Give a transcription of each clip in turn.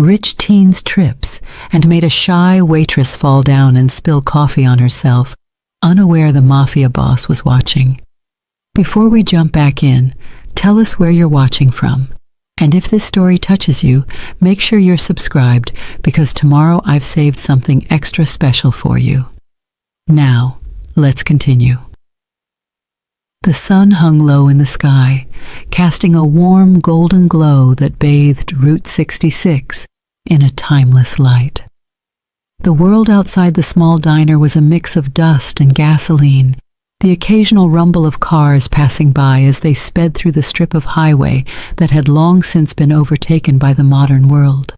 rich teens' trips, and made a shy waitress fall down and spill coffee on herself, unaware the mafia boss was watching. Before we jump back in, tell us where you're watching from. And if this story touches you, make sure you're subscribed, because tomorrow I've saved something extra special for you. Now, let's continue. The sun hung low in the sky, casting a warm golden glow that bathed Route 66 in a timeless light. The world outside the small diner was a mix of dust and gasoline, the occasional rumble of cars passing by as they sped through the strip of highway that had long since been overtaken by the modern world.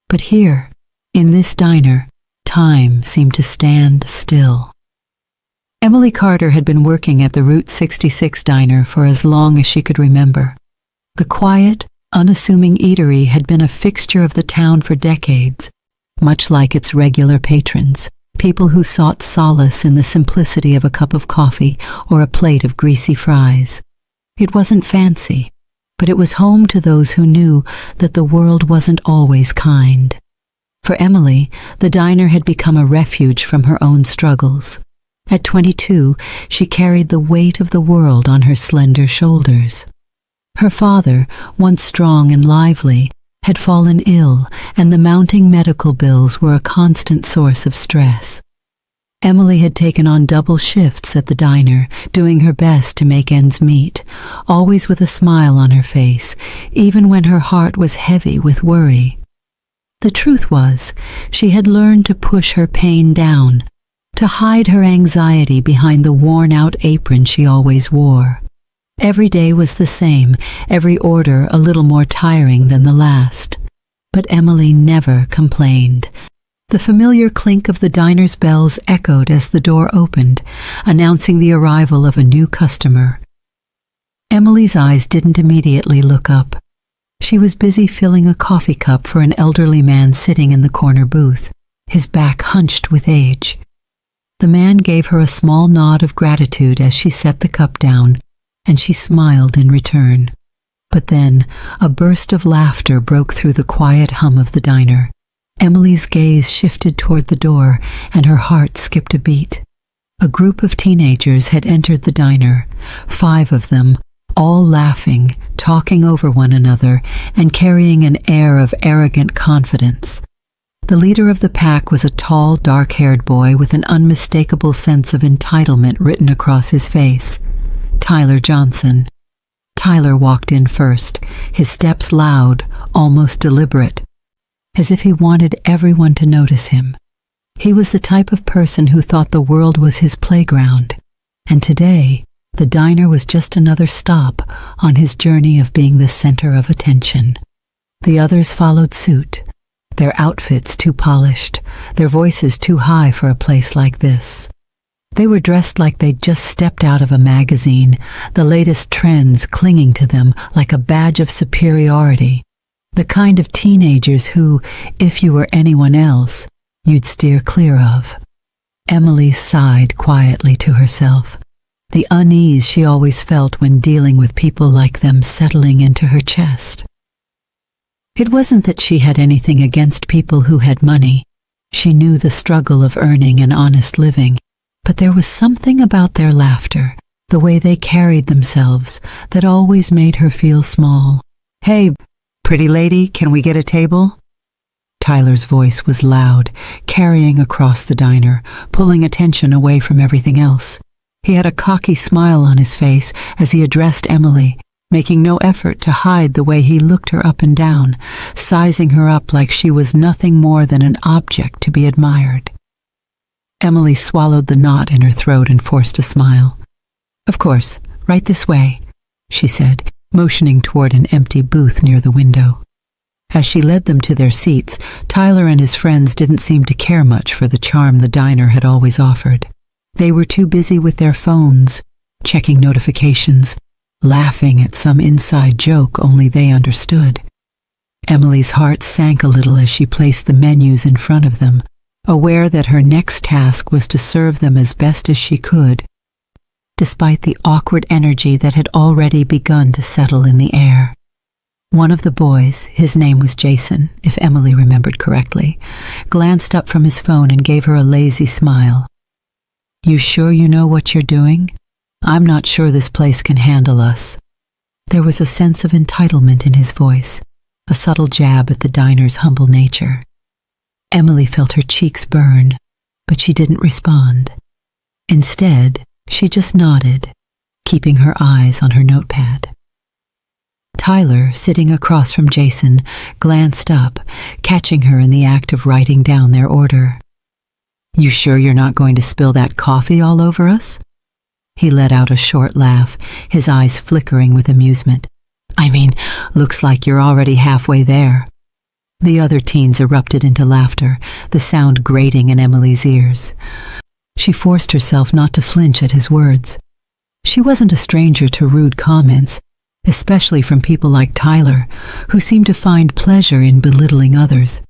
But here, in this diner, time seemed to stand still. Emily Carter had been working at the Route 66 diner for as long as she could remember. The quiet, unassuming eatery had been a fixture of the town for decades, much like its regular patrons, people who sought solace in the simplicity of a cup of coffee or a plate of greasy fries. It wasn't fancy, but it was home to those who knew that the world wasn't always kind. For Emily, the diner had become a refuge from her own struggles. At 22, she carried the weight of the world on her slender shoulders. Her father, once strong and lively, had fallen ill, and the mounting medical bills were a constant source of stress. Emily had taken on double shifts at the diner, doing her best to make ends meet, always with a smile on her face, even when her heart was heavy with worry. The truth was, she had learned to push her pain down, to hide her anxiety behind the worn-out apron she always wore. Every day was the same, every order a little more tiring than the last. But Emily never complained. The familiar clink of the diner's bells echoed as the door opened, announcing the arrival of a new customer. Emily's eyes didn't immediately look up. She was busy filling a coffee cup for an elderly man sitting in the corner booth, his back hunched with age. The man gave her a small nod of gratitude as she set the cup down, and she smiled in return. But then a burst of laughter broke through the quiet hum of the diner. Emily's gaze shifted toward the door, and her heart skipped a beat. A group of teenagers had entered the diner, 5 of them, all laughing, talking over one another, and carrying an air of arrogant confidence. The leader of the pack was a tall, dark-haired boy with an unmistakable sense of entitlement written across his face. Tyler Johnson. Tyler walked in first, his steps loud, almost deliberate, as if he wanted everyone to notice him. He was the type of person who thought the world was his playground, and today, the diner was just another stop on his journey of being the center of attention. The others followed suit, their outfits too polished, their voices too high for a place like this. They were dressed like they'd just stepped out of a magazine, the latest trends clinging to them like a badge of superiority. The kind of teenagers who, if you were anyone else, you'd steer clear of. Emily sighed quietly to herself, the unease she always felt when dealing with people like them settling into her chest. It wasn't that she had anything against people who had money. She knew the struggle of earning an honest living, but there was something about their laughter, the way they carried themselves, that always made her feel small. "Hey, pretty lady, can we get a table?" Tyler's voice was loud, carrying across the diner, pulling attention away from everything else. He had a cocky smile on his face as he addressed Emily, making no effort to hide the way he looked her up and down, sizing her up like she was nothing more than an object to be admired. Emily swallowed the knot in her throat and forced a smile. "Of course, right this way," she said, motioning toward an empty booth near the window. As she led them to their seats, Tyler and his friends didn't seem to care much for the charm the diner had always offered. They were too busy with their phones, checking notifications, laughing at some inside joke only they understood. Emily's heart sank a little as she placed the menus in front of them, aware that her next task was to serve them as best as she could, despite the awkward energy that had already begun to settle in the air. One of the boys, his name was Jason, if Emily remembered correctly, glanced up from his phone and gave her a lazy smile. "You sure you know what you're doing? I'm not sure this place can handle us." There was a sense of entitlement in his voice, a subtle jab at the diner's humble nature. Emily felt her cheeks burn, but she didn't respond. Instead, she just nodded, keeping her eyes on her notepad. Tyler, sitting across from Jason, glanced up, catching her in the act of writing down their order. "You sure you're not going to spill that coffee all over us?" He let out a short laugh, his eyes flickering with amusement. "I mean, looks like you're already halfway there." The other teens erupted into laughter, the sound grating in Emily's ears. She forced herself not to flinch at his words. She wasn't a stranger to rude comments, especially from people like Tyler, who seemed to find pleasure in belittling others.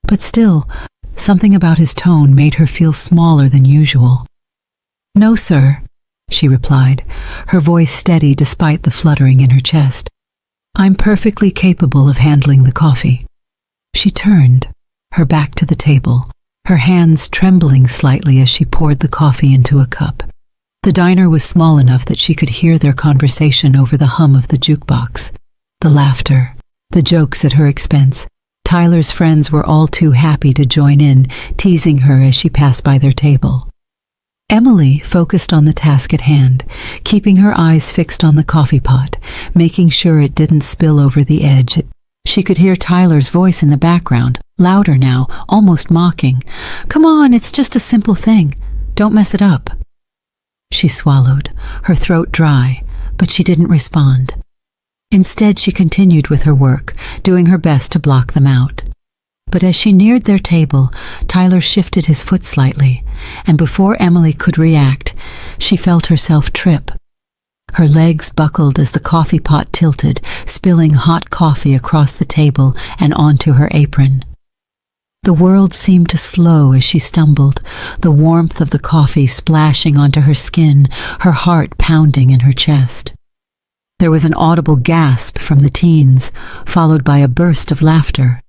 But still, something about his tone made her feel smaller than usual. "No, sir," she replied, her voice steady despite the fluttering in her chest. "I'm perfectly capable of handling the coffee." She turned, her back to the table, her hands trembling slightly as she poured the coffee into a cup. The diner was small enough that she could hear their conversation over the hum of the jukebox, the laughter, the jokes at her expense. Tyler's friends were all too happy to join in, teasing her as she passed by their table. Emily focused on the task at hand, keeping her eyes fixed on the coffee pot, making sure it didn't spill over the edge. She could hear Tyler's voice in the background, louder now, almost mocking. "Come on, it's just a simple thing. Don't mess it up." She swallowed, her throat dry, but she didn't respond. Instead, she continued with her work, doing her best to block them out. But as she neared their table, Tyler shifted his foot slightly, and before Emily could react, she felt herself trip. Her legs buckled as the coffee pot tilted, spilling hot coffee across the table and onto her apron. The world seemed to slow as she stumbled, the warmth of the coffee splashing onto her skin, her heart pounding in her chest. There was an audible gasp from the teens, followed by a burst of laughter.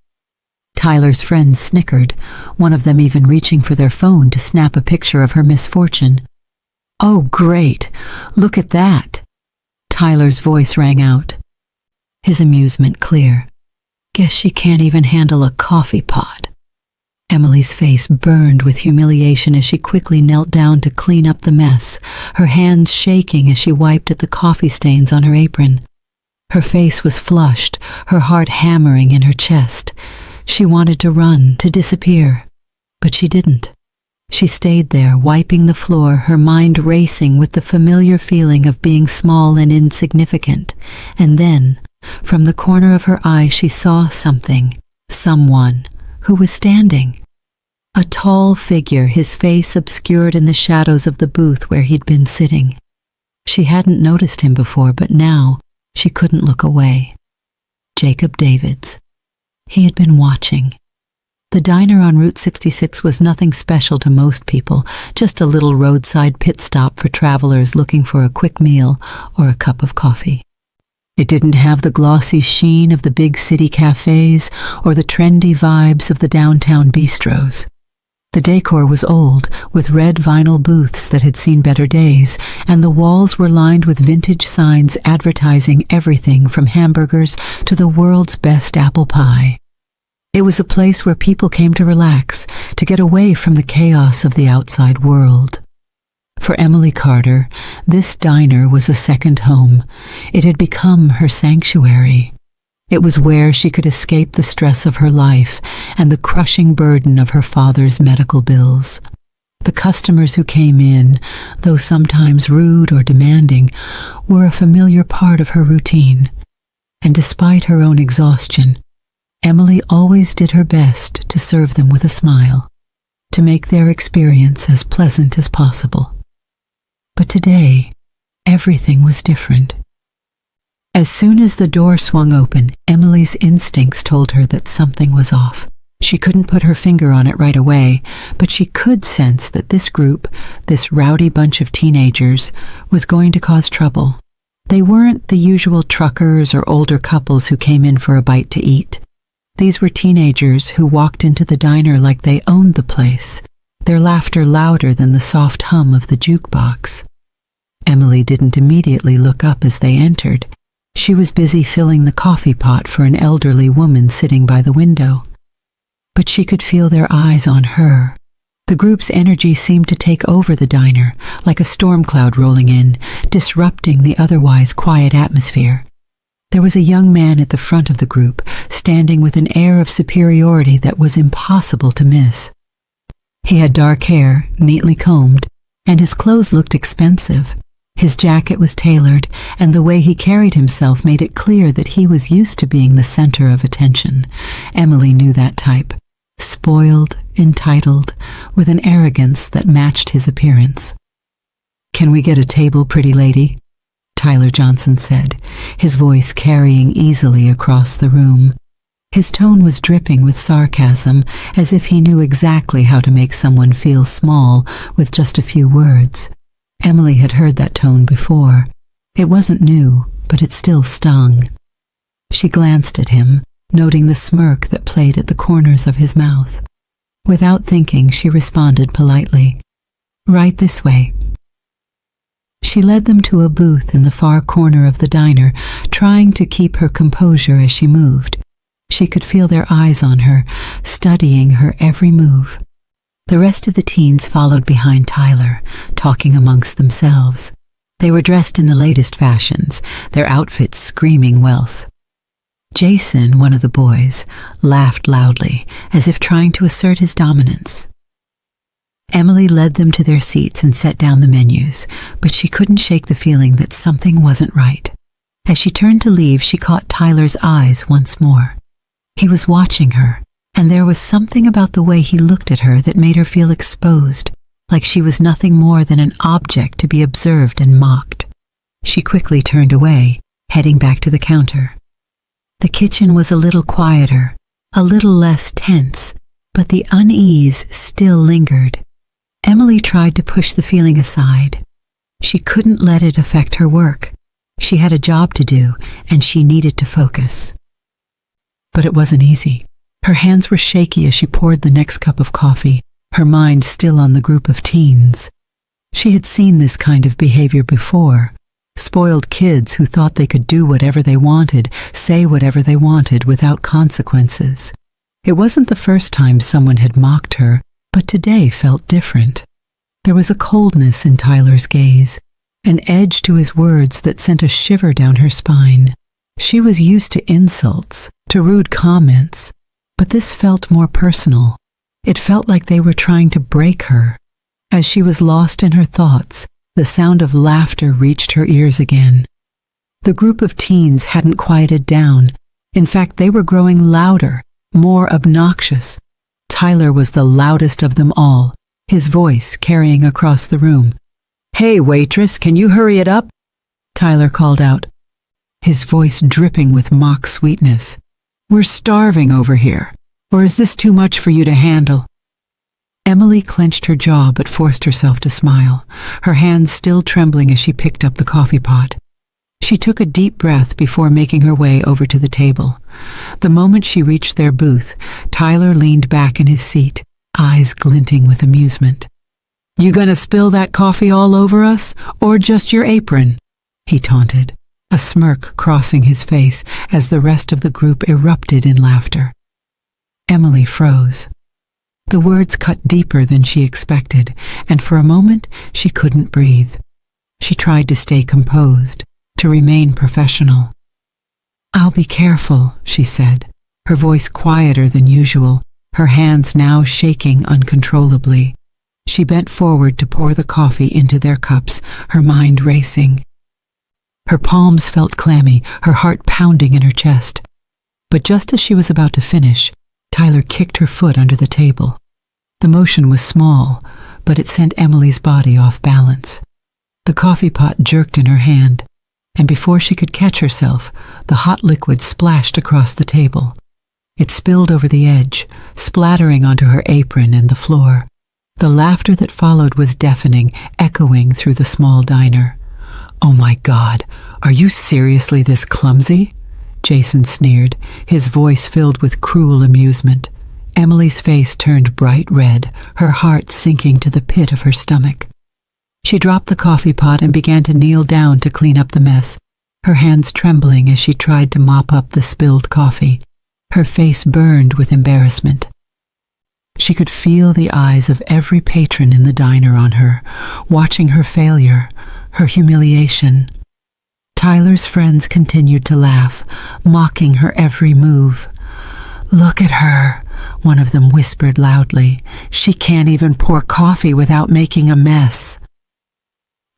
Tyler's friends snickered, one of them even reaching for their phone to snap a picture of her misfortune. "Oh, great! Look at that!" Tyler's voice rang out, his amusement clear. "Guess she can't even handle a coffee pot." Emily's face burned with humiliation as she quickly knelt down to clean up the mess, her hands shaking as she wiped at the coffee stains on her apron. Her face was flushed, her heart hammering in her chest. She wanted to run, to disappear, but she didn't. She stayed there, wiping the floor, her mind racing with the familiar feeling of being small and insignificant. And then, from the corner of her eye, she saw something, someone, who was standing. A tall figure, his face obscured in the shadows of the booth where he'd been sitting. She hadn't noticed him before, but now she couldn't look away. Jacob Davids. He had been watching. The diner on Route 66 was nothing special to most people, just a little roadside pit stop for travelers looking for a quick meal or a cup of coffee. It didn't have the glossy sheen of the big city cafes or the trendy vibes of the downtown bistros. The decor was old, with red vinyl booths that had seen better days, and the walls were lined with vintage signs advertising everything from hamburgers to the world's best apple pie. It was a place where people came to relax, to get away from the chaos of the outside world. For Emily Carter, this diner was a second home. It had become her sanctuary. It was where she could escape the stress of her life and the crushing burden of her father's medical bills. The customers who came in, though sometimes rude or demanding, were a familiar part of her routine. And despite her own exhaustion, Emily always did her best to serve them with a smile, to make their experience as pleasant as possible. But today, everything was different. As soon as the door swung open, Emily's instincts told her that something was off. She couldn't put her finger on it right away, but she could sense that this group, this rowdy bunch of teenagers, was going to cause trouble. They weren't the usual truckers or older couples who came in for a bite to eat. These were teenagers who walked into the diner like they owned the place, their laughter louder than the soft hum of the jukebox. Emily didn't immediately look up as they entered. She was busy filling the coffee pot for an elderly woman sitting by the window. But she could feel their eyes on her. The group's energy seemed to take over the diner, like a storm cloud rolling in, disrupting the otherwise quiet atmosphere. There was a young man at the front of the group, standing with an air of superiority that was impossible to miss. He had dark hair, neatly combed, and his clothes looked expensive. His jacket was tailored, and the way he carried himself made it clear that he was used to being the center of attention. Emily knew that type. Spoiled, entitled, with an arrogance that matched his appearance. "Can we get a table, pretty lady?" Tyler Johnson said, his voice carrying easily across the room. His tone was dripping with sarcasm, as if he knew exactly how to make someone feel small with just a few words. Emily had heard that tone before. It wasn't new, but it still stung. She glanced at him, noting the smirk that played at the corners of his mouth. Without thinking, she responded politely, "Right this way." She led them to a booth in the far corner of the diner, trying to keep her composure as she moved. She could feel their eyes on her, studying her every move. The rest of the teens followed behind Tyler, talking amongst themselves. They were dressed in the latest fashions, their outfits screaming wealth. Jason, one of the boys, laughed loudly, as if trying to assert his dominance. Emily led them to their seats and set down the menus, but she couldn't shake the feeling that something wasn't right. As she turned to leave, she caught Tyler's eyes once more. He was watching her, and there was something about the way he looked at her that made her feel exposed, like she was nothing more than an object to be observed and mocked. She quickly turned away, heading back to the counter. The kitchen was a little quieter, a little less tense, but the unease still lingered. Emily tried to push the feeling aside. She couldn't let it affect her work. She had a job to do, and she needed to focus. But it wasn't easy. Her hands were shaky as she poured the next cup of coffee, her mind still on the group of teens. She had seen this kind of behavior before. Spoiled kids who thought they could do whatever they wanted, say whatever they wanted without consequences. It wasn't the first time someone had mocked her, but today felt different. There was a coldness in Tyler's gaze, an edge to his words that sent a shiver down her spine. She was used to insults, to rude comments, but this felt more personal. It felt like they were trying to break her. As she was lost in her thoughts, the sound of laughter reached her ears again. The group of teens hadn't quieted down. In fact, they were growing louder, more obnoxious. Tyler was the loudest of them all, his voice carrying across the room. "Hey, waitress, can you hurry it up?" Tyler called out, his voice dripping with mock sweetness. "We're starving over here. Or is this too much for you to handle?" Emily clenched her jaw but forced herself to smile, her hands still trembling as she picked up the coffee pot. She took a deep breath before making her way over to the table. The moment she reached their booth, Tyler leaned back in his seat, eyes glinting with amusement. "You gonna spill that coffee all over us, or just your apron?" he taunted, a smirk crossing his face as the rest of the group erupted in laughter. Emily froze. The words cut deeper than she expected, and for a moment she couldn't breathe. She tried to stay composed, to remain professional. "I'll be careful," she said, her voice quieter than usual, her hands now shaking uncontrollably. She bent forward to pour the coffee into their cups, her mind racing. Her palms felt clammy, her heart pounding in her chest. But just as she was about to finish, Tyler kicked her foot under the table. The motion was small, but it sent Emily's body off balance. The coffee pot jerked in her hand, and before she could catch herself, the hot liquid splashed across the table. It spilled over the edge, splattering onto her apron and the floor. The laughter that followed was deafening, echoing through the small diner. "Oh my God, are you seriously this clumsy?" Jason sneered, his voice filled with cruel amusement. Emily's face turned bright red, her heart sinking to the pit of her stomach. She dropped the coffee pot and began to kneel down to clean up the mess, her hands trembling as she tried to mop up the spilled coffee. Her face burned with embarrassment. She could feel the eyes of every patron in the diner on her, watching her failure, her humiliation. Tyler's friends continued to laugh, mocking her every move. "Look at her," one of them whispered loudly. "She can't even pour coffee without making a mess."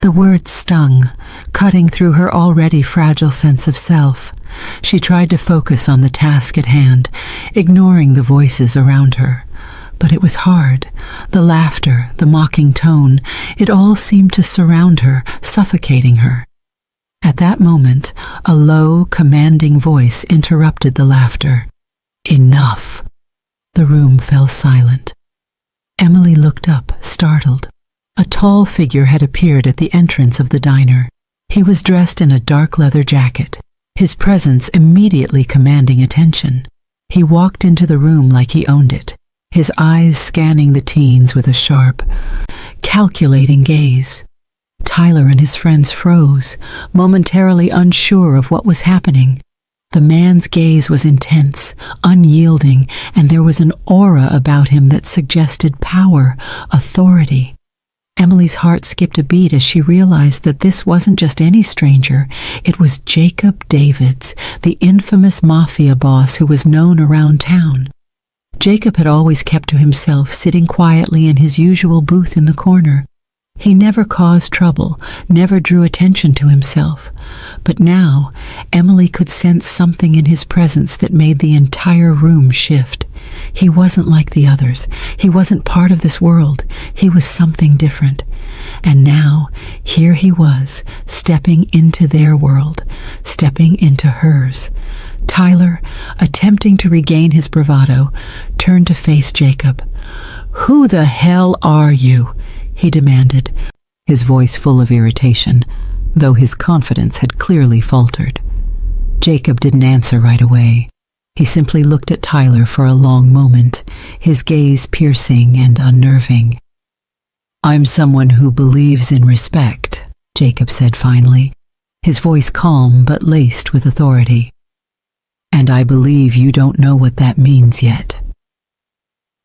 The words stung, cutting through her already fragile sense of self. She tried to focus on the task at hand, ignoring the voices around her. But it was hard. The laughter, the mocking tone, it all seemed to surround her, suffocating her. At that moment, a low, commanding voice interrupted the laughter. "Enough!" The room fell silent. Emily looked up, startled. A tall figure had appeared at the entrance of the diner. He was dressed in a dark leather jacket, his presence immediately commanding attention. He walked into the room like he owned it, his eyes scanning the teens with a sharp, calculating gaze. Tyler and his friends froze, momentarily unsure of what was happening. The man's gaze was intense, unyielding, and there was an aura about him that suggested power, authority. Emily's heart skipped a beat as she realized that this wasn't just any stranger. It was Jacob Davids, the infamous mafia boss who was known around town. Jacob had always kept to himself, sitting quietly in his usual booth in the corner. He never caused trouble, never drew attention to himself. But now, Emily could sense something in his presence that made the entire room shift. He wasn't like the others. He wasn't part of this world. He was something different. And now, here he was, stepping into their world, stepping into hers. Tyler, attempting to regain his bravado, turned to face Jacob. "Who the hell are you?" he demanded, his voice full of irritation, though his confidence had clearly faltered. Jacob didn't answer right away. He simply looked at Tyler for a long moment, his gaze piercing and unnerving. "I'm someone who believes in respect," Jacob said finally, his voice calm but laced with authority. "And I believe you don't know what that means yet."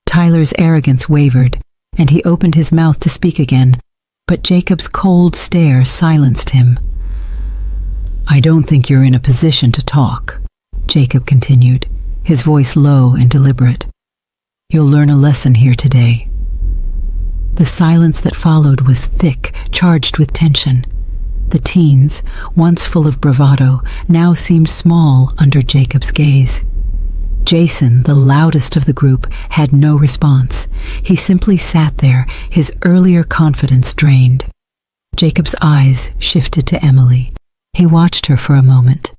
Tyler's arrogance wavered, and he opened his mouth to speak again, but Jacob's cold stare silenced him. "I don't think you're in a position to talk," Jacob continued, his voice low and deliberate. "You'll learn a lesson here today." The silence that followed was thick, charged with tension. The teens, once full of bravado, now seemed small under Jacob's gaze. Jason, the loudest of the group, had no response. He simply sat there, his earlier confidence drained. Jacob's eyes shifted to Emily. He watched her for a moment,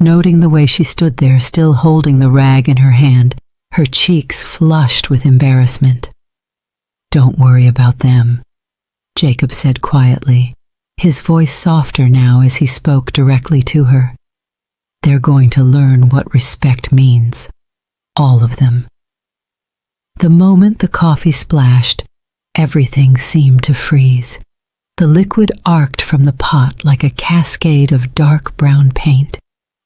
noting the way she stood there, still holding the rag in her hand, her cheeks flushed with embarrassment. "Don't worry about them," Jacob said quietly, his voice softer now as he spoke directly to her. "They're going to learn what respect means. All of them." The moment the coffee splashed, everything seemed to freeze. The liquid arced from the pot like a cascade of dark brown paint,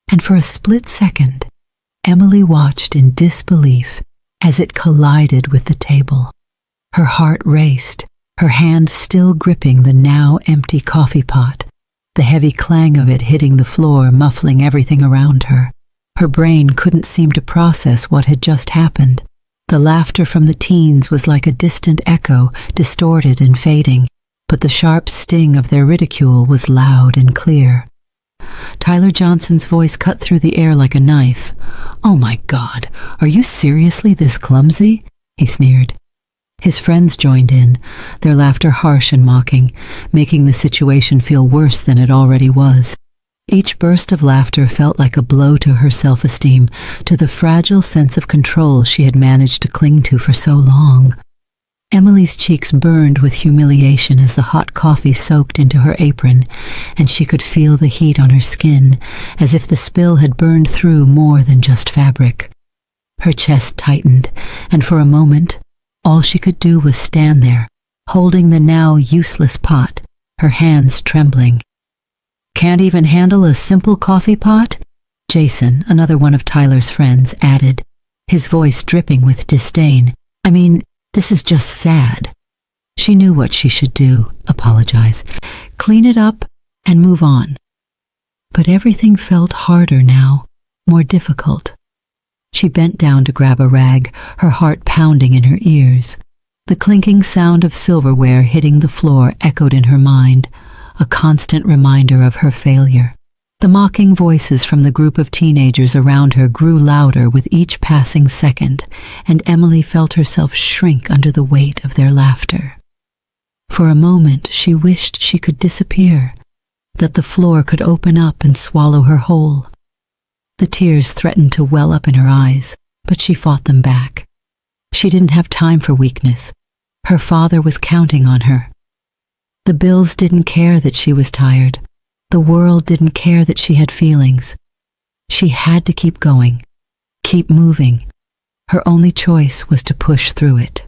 and for a split second, Emily watched in disbelief as it collided with the table. Her heart raced, her hand still gripping the now empty coffee pot, the heavy clang of it hitting the floor, muffling everything around her. Her brain couldn't seem to process what had just happened. The laughter from the teens was like a distant echo, distorted and fading, but the sharp sting of their ridicule was loud and clear. Tyler Johnson's voice cut through the air like a knife. "Oh my God, are you seriously this clumsy?" he sneered. His friends joined in, their laughter harsh and mocking, making the situation feel worse than it already was. Each burst of laughter felt like a blow to her self-esteem, to the fragile sense of control she had managed to cling to for so long. Emily's cheeks burned with humiliation as the hot coffee soaked into her apron, and she could feel the heat on her skin, as if the spill had burned through more than just fabric. Her chest tightened, and for a moment, all she could do was stand there, holding the now useless pot, her hands trembling. "Can't even handle a simple coffee pot?" Jason, another one of Tyler's friends, added, his voice dripping with disdain. "I mean, this is just sad." She knew what she should do: apologize, clean it up, and move on. But everything felt harder now, more difficult. She bent down to grab a rag, her heart pounding in her ears. The clinking sound of silverware hitting the floor echoed in her mind, a constant reminder of her failure. The mocking voices from the group of teenagers around her grew louder with each passing second, and Emily felt herself shrink under the weight of their laughter. For a moment she wished she could disappear, that the floor could open up and swallow her whole. The tears threatened to well up in her eyes, but she fought them back. She didn't have time for weakness. Her father was counting on her. The bills didn't care that she was tired. The world didn't care that she had feelings. She had to keep going, keep moving. Her only choice was to push through it.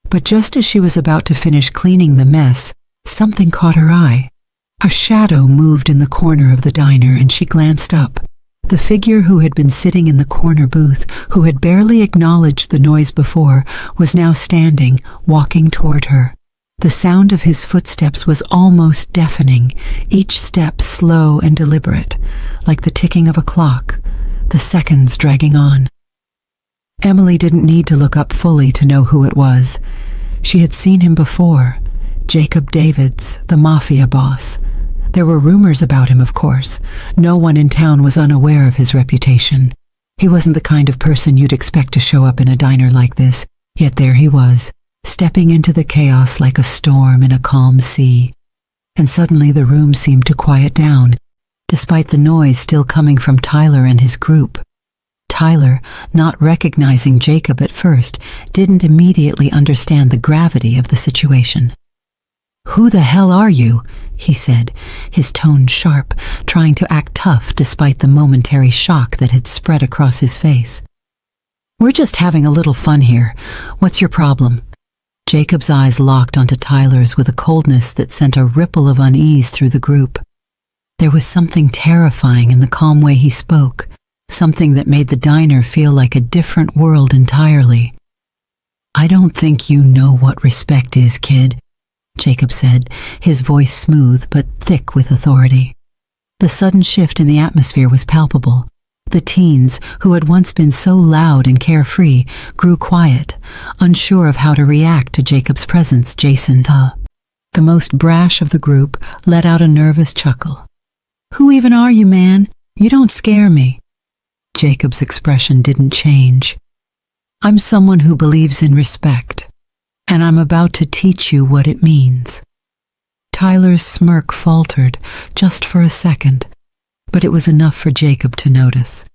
But just as she was about to finish cleaning the mess, something caught her eye. A shadow moved in the corner of the diner, and she glanced up. The figure who had been sitting in the corner booth, who had barely acknowledged the noise before, was now standing, walking toward her. The sound of his footsteps was almost deafening, each step slow and deliberate, like the ticking of a clock, the seconds dragging on. Emily didn't need to look up fully to know who it was. She had seen him before, Jacob Davids, the Mafia boss. There were rumors about him, of course. No one in town was unaware of his reputation. He wasn't the kind of person you'd expect to show up in a diner like this, yet there he was, stepping into the chaos like a storm in a calm sea. And suddenly the room seemed to quiet down, despite the noise still coming from Tyler and his group. Tyler, not recognizing Jacob at first, didn't immediately understand the gravity of the situation. "Who the hell are you?" he said, his tone sharp, trying to act tough despite the momentary shock that had spread across his face. "We're just having a little fun here. What's your problem?" Jacob's eyes locked onto Tyler's with a coldness that sent a ripple of unease through the group. There was something terrifying in the calm way he spoke, something that made the diner feel like a different world entirely. "I don't think you know what respect is, kid," Jacob said, his voice smooth but thick with authority. The sudden shift in the atmosphere was palpable. The teens, who had once been so loud and carefree, grew quiet, unsure of how to react to Jacob's presence. Jason, the most brash of the group, let out a nervous chuckle. "Who even are you, man? You don't scare me." Jacob's expression didn't change. "I'm someone who believes in respect, and I'm about to teach you what it means." Tyler's smirk faltered, just for a second, but it was enough for Jacob to notice.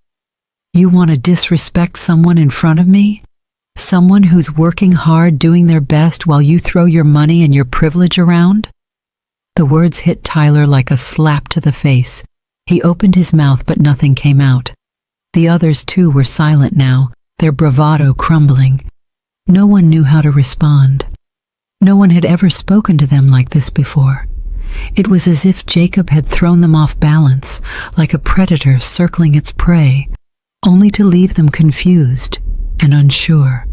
"You want to disrespect someone in front of me? Someone who's working hard, doing their best, while you throw your money and your privilege around?" The words hit Tyler like a slap to the face. He opened his mouth, but nothing came out. The others, too, were silent now, their bravado crumbling. No one knew how to respond. No one had ever spoken to them like this before. It was as if Jacob had thrown them off balance, like a predator circling its prey, only to leave them confused and unsure.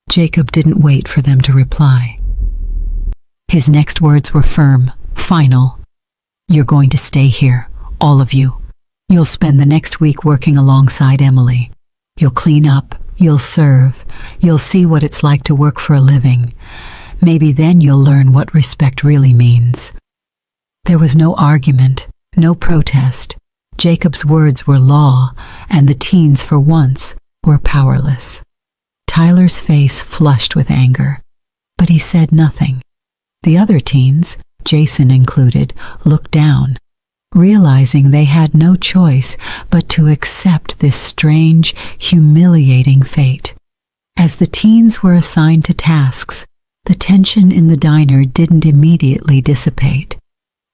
Jacob didn't wait for them to reply. His next words were firm, final. "You're going to stay here, all of you. You'll spend the next week working alongside Emily. You'll clean up, you'll serve, you'll see what it's like to work for a living. Maybe then you'll learn what respect really means." There was no argument, no protest. Jacob's words were law, and the teens, for once, were powerless. Tyler's face flushed with anger, but he said nothing. The other teens, Jason included, looked down, realizing they had no choice but to accept this strange, humiliating fate. As the teens were assigned to tasks, the tension in the diner didn't immediately dissipate.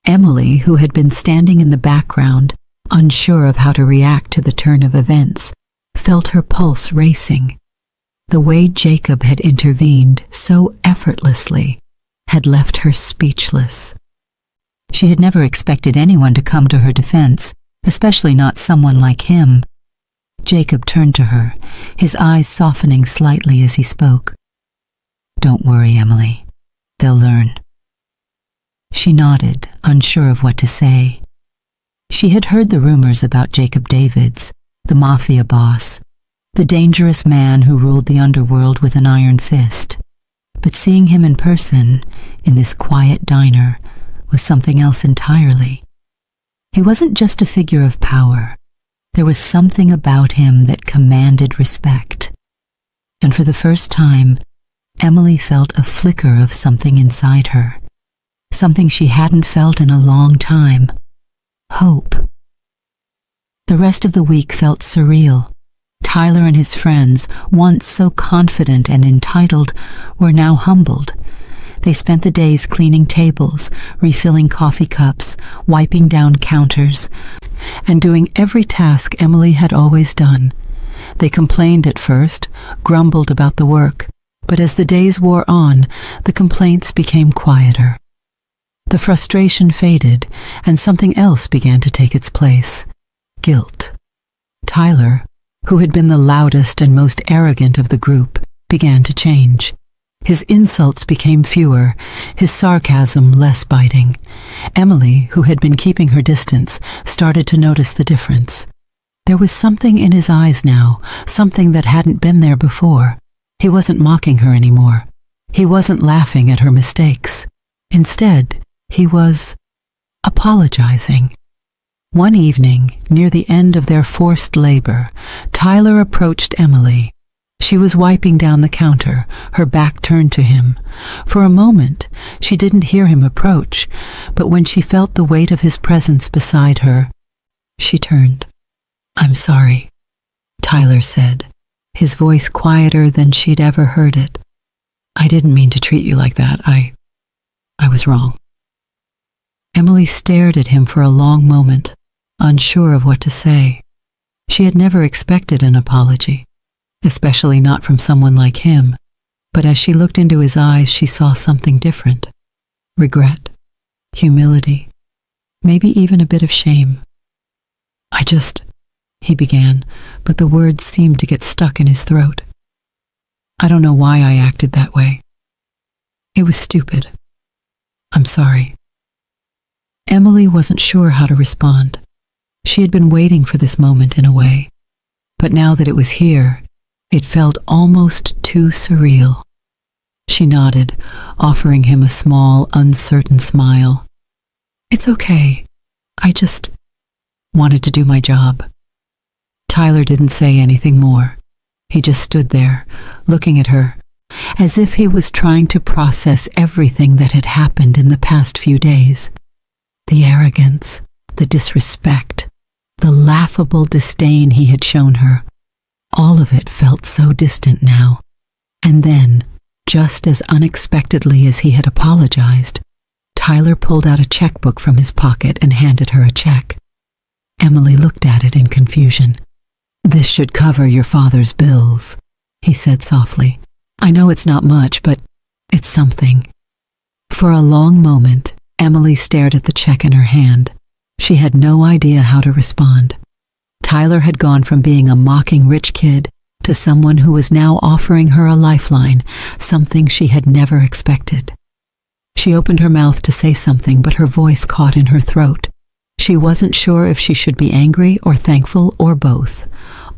Emily, who had been standing in the background, unsure of how to react to the turn of events, felt her pulse racing. The way Jacob had intervened so effortlessly had left her speechless. She had never expected anyone to come to her defense, especially not someone like him. Jacob turned to her, his eyes softening slightly as he spoke. "Don't worry, Emily. They'll learn." She nodded, unsure of what to say. She had heard the rumors about Jacob Davids, the mafia boss, the dangerous man who ruled the underworld with an iron fist. But seeing him in person, in this quiet diner, was something else entirely. He wasn't just a figure of power. There was something about him that commanded respect. And for the first time, Emily felt a flicker of something inside her. Something she hadn't felt in a long time. Hope. The rest of the week felt surreal. Tyler and his friends, once so confident and entitled, were now humbled. They spent the days cleaning tables, refilling coffee cups, wiping down counters, and doing every task Emily had always done. They complained at first, grumbled about the work, but as the days wore on, the complaints became quieter. The frustration faded, and something else began to take its place. Guilt. Tyler, who had been the loudest and most arrogant of the group, began to change. His insults became fewer, his sarcasm less biting. Emily, who had been keeping her distance, started to notice the difference. There was something in his eyes now, something that hadn't been there before. He wasn't mocking her anymore. He wasn't laughing at her mistakes. Instead, he was apologizing. One evening, near the end of their forced labor, Tyler approached Emily. She was wiping down the counter, her back turned to him. For a moment, she didn't hear him approach, but when she felt the weight of his presence beside her, she turned. "I'm sorry," Tyler said, his voice quieter than she'd ever heard it. "I didn't mean to treat you like that. I was wrong." Emily stared at him for a long moment, unsure of what to say. She had never expected an apology, especially not from someone like him, but as she looked into his eyes, she saw something different. Regret, humility, maybe even a bit of shame. He began, but the words seemed to get stuck in his throat. "I don't know why I acted that way. It was stupid. I'm sorry." Emily wasn't sure how to respond. She had been waiting for this moment in a way, but now that it was here, it felt almost too surreal. She nodded, offering him a small, uncertain smile. "It's okay. I just wanted to do my job." Tyler didn't say anything more. He just stood there, looking at her, as if he was trying to process everything that had happened in the past few days. The arrogance, the disrespect, the laughable disdain he had shown her. All of it felt so distant now. And then, just as unexpectedly as he had apologized, Tyler pulled out a checkbook from his pocket and handed her a check. Emily looked at it in confusion. "This should cover your father's bills," he said softly. "I know it's not much, but it's something." For a long moment, Emily stared at the check in her hand. She had no idea how to respond. Tyler had gone from being a mocking rich kid to someone who was now offering her a lifeline, something she had never expected. She opened her mouth to say something, but her voice caught in her throat. She wasn't sure if she should be angry or thankful or both.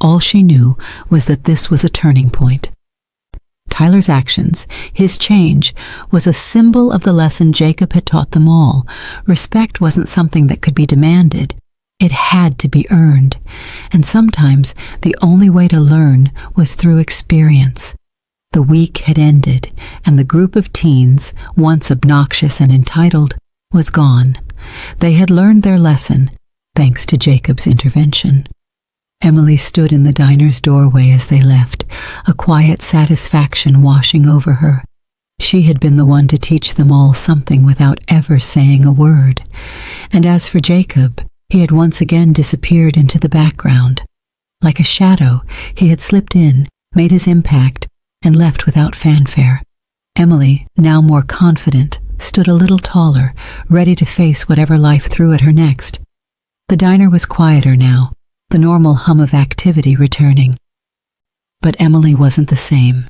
All she knew was that this was a turning point. Tyler's actions, his change, was a symbol of the lesson Jacob had taught them all. Respect wasn't something that could be demanded. It had to be earned, and sometimes the only way to learn was through experience. The week had ended, and the group of teens, once obnoxious and entitled, was gone. They had learned their lesson, thanks to Jacob's intervention. Emily stood in the diner's doorway as they left, a quiet satisfaction washing over her. She had been the one to teach them all something without ever saying a word. And as for Jacob, he had once again disappeared into the background. Like a shadow, he had slipped in, made his impact, and left without fanfare. Emily, now more confident, stood a little taller, ready to face whatever life threw at her next. The diner was quieter now, the normal hum of activity returning. But Emily wasn't the same.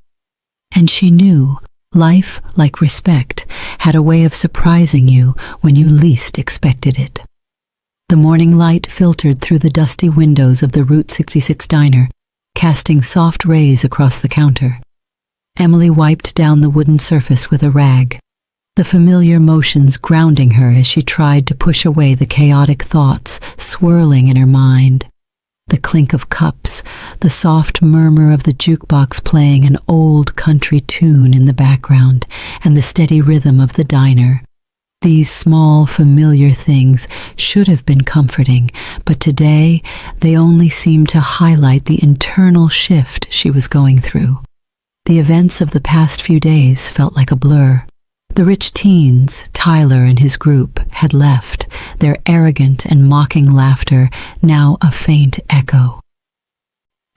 And she knew life, like respect, had a way of surprising you when you least expected it. The morning light filtered through the dusty windows of the Route 66 diner, casting soft rays across the counter. Emily wiped down the wooden surface with a rag, the familiar motions grounding her as she tried to push away the chaotic thoughts swirling in her mind. The clink of cups, the soft murmur of the jukebox playing an old country tune in the background, and the steady rhythm of the diner. These small, familiar things should have been comforting, but today they only seemed to highlight the internal shift she was going through. The events of the past few days felt like a blur. The rich teens, Tyler and his group, had left, their arrogant and mocking laughter now a faint echo.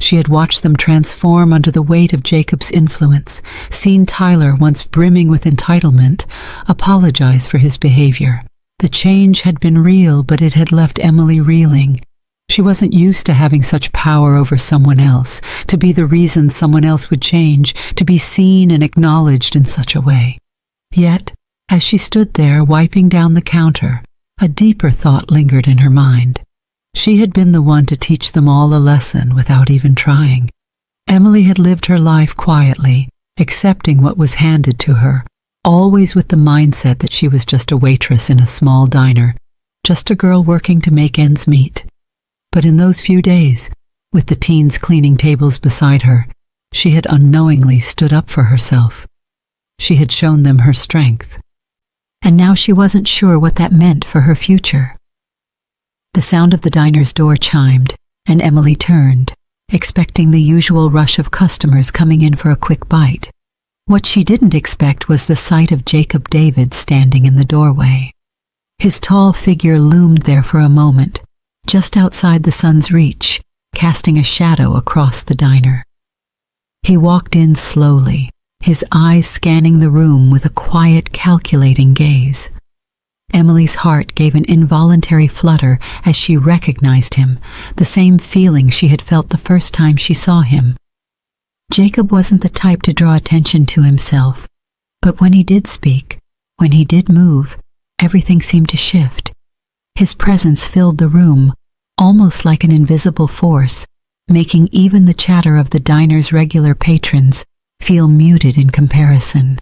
She had watched them transform under the weight of Jacob's influence, seen Tyler, once brimming with entitlement, apologize for his behavior. The change had been real, but it had left Emily reeling. She wasn't used to having such power over someone else, to be the reason someone else would change, to be seen and acknowledged in such a way. Yet, as she stood there wiping down the counter, a deeper thought lingered in her mind. She had been the one to teach them all a lesson without even trying. Emily had lived her life quietly, accepting what was handed to her, always with the mindset that she was just a waitress in a small diner, just a girl working to make ends meet. But in those few days, with the teens cleaning tables beside her, she had unknowingly stood up for herself. She had shown them her strength. And now she wasn't sure what that meant for her future. The sound of the diner's door chimed, and Emily turned, expecting the usual rush of customers coming in for a quick bite. What she didn't expect was the sight of Jacob David standing in the doorway. His tall figure loomed there for a moment, just outside the sun's reach, casting a shadow across the diner. He walked in slowly, his eyes scanning the room with a quiet, calculating gaze. Emily's heart gave an involuntary flutter as she recognized him, the same feeling she had felt the first time she saw him. Jacob wasn't the type to draw attention to himself, but when he did speak, when he did move, everything seemed to shift. His presence filled the room, almost like an invisible force, making even the chatter of the diner's regular patrons feel muted in comparison.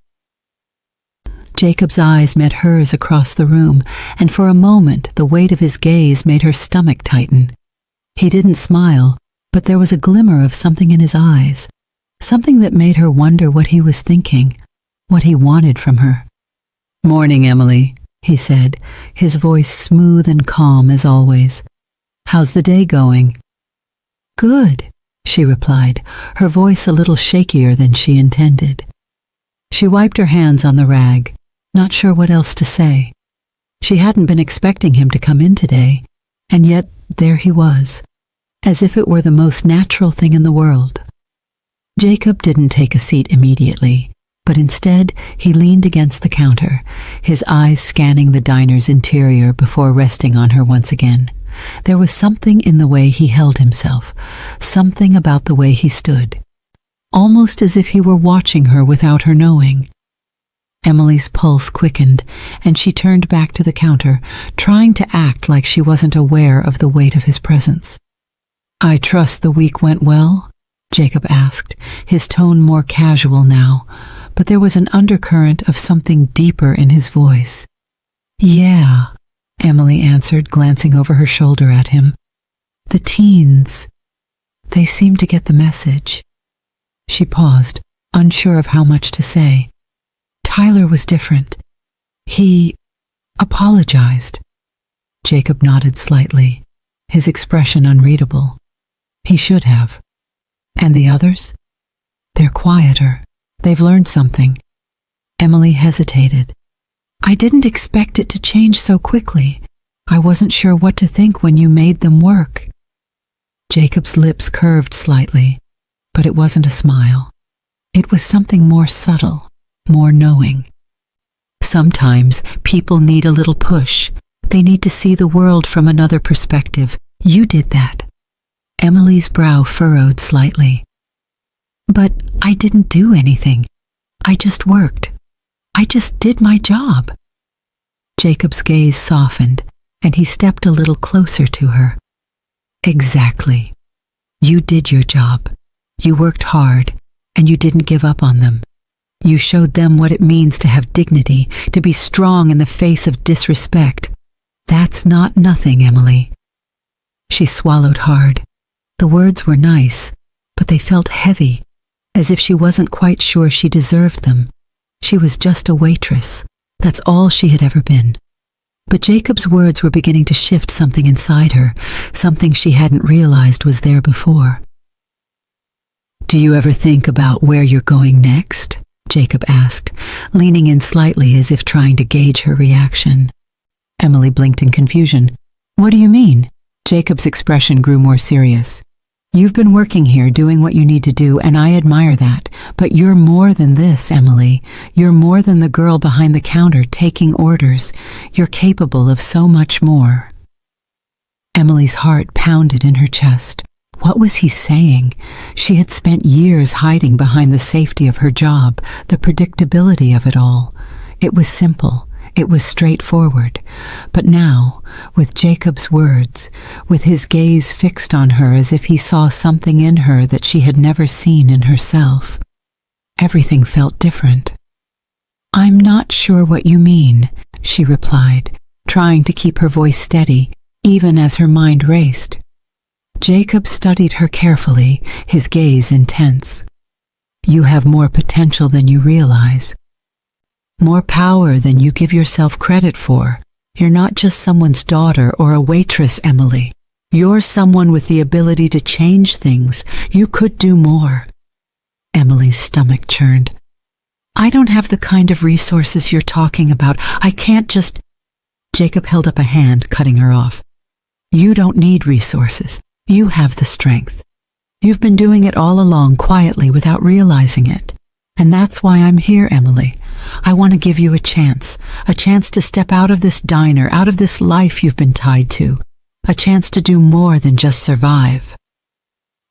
Jacob's eyes met hers across the room, and for a moment the weight of his gaze made her stomach tighten. He didn't smile, but there was a glimmer of something in his eyes, something that made her wonder what he was thinking, what he wanted from her. "Morning, Emily," he said, his voice smooth and calm as always. "How's the day going?" "Good," she replied, her voice a little shakier than she intended. She wiped her hands on the rag, not sure what else to say. She hadn't been expecting him to come in today, and yet there he was, as if it were the most natural thing in the world. Jacob didn't take a seat immediately, but instead he leaned against the counter, his eyes scanning the diner's interior before resting on her once again. There was something in the way he held himself, something about the way he stood, almost as if he were watching her without her knowing. Emily's pulse quickened, and she turned back to the counter, trying to act like she wasn't aware of the weight of his presence. "I trust the week went well?" Jacob asked, his tone more casual now, but there was an undercurrent of something deeper in his voice. "Yeah," Emily answered, glancing over her shoulder at him. "The teens, they seemed to get the message." She paused, unsure of how much to say. "Tyler was different. He apologized." Jacob nodded slightly, his expression unreadable. He should have. And the others? They're quieter. They've learned something. Emily hesitated. I didn't expect it to change so quickly. I wasn't sure what to think when you made them work. Jacob's lips curved slightly, but it wasn't a smile. It was something more subtle, more knowing. Sometimes people need a little push. They need to see the world from another perspective. You did that. Emily's brow furrowed slightly. But I didn't do anything. I just worked. I just did my job. Jacob's gaze softened, and he stepped a little closer to her. Exactly. You did your job. You worked hard, and you didn't give up on them. You showed them what it means to have dignity, to be strong in the face of disrespect. That's not nothing, Emily. She swallowed hard. The words were nice, but they felt heavy, as if she wasn't quite sure she deserved them. She was just a waitress. That's all she had ever been. But Jacob's words were beginning to shift something inside her, something she hadn't realized was there before. Do you ever think about where you're going next? Jacob asked, leaning in slightly as if trying to gauge her reaction. Emily blinked in confusion. What do you mean? Jacob's expression grew more serious. You've been working here doing what you need to do, and I admire that. But you're more than this, Emily. You're more than the girl behind the counter taking orders. You're capable of so much more. Emily's heart pounded in her chest. What was he saying? She had spent years hiding behind the safety of her job, the predictability of it all. It was simple. It was straightforward. But now, with Jacob's words, with his gaze fixed on her as if he saw something in her that she had never seen in herself, everything felt different. I'm not sure what you mean, she replied, trying to keep her voice steady, even as her mind raced. Jacob studied her carefully, his gaze intense. You have more potential than you realize. More power than you give yourself credit for. You're not just someone's daughter or a waitress, Emily. You're someone with the ability to change things. You could do more. Emily's stomach churned. I don't have the kind of resources you're talking about. I can't just... Jacob held up a hand, cutting her off. You don't need resources. You have the strength. You've been doing it all along quietly without realizing it. And that's why I'm here, Emily. I want to give you a chance to step out of this diner, out of this life you've been tied to, a chance to do more than just survive.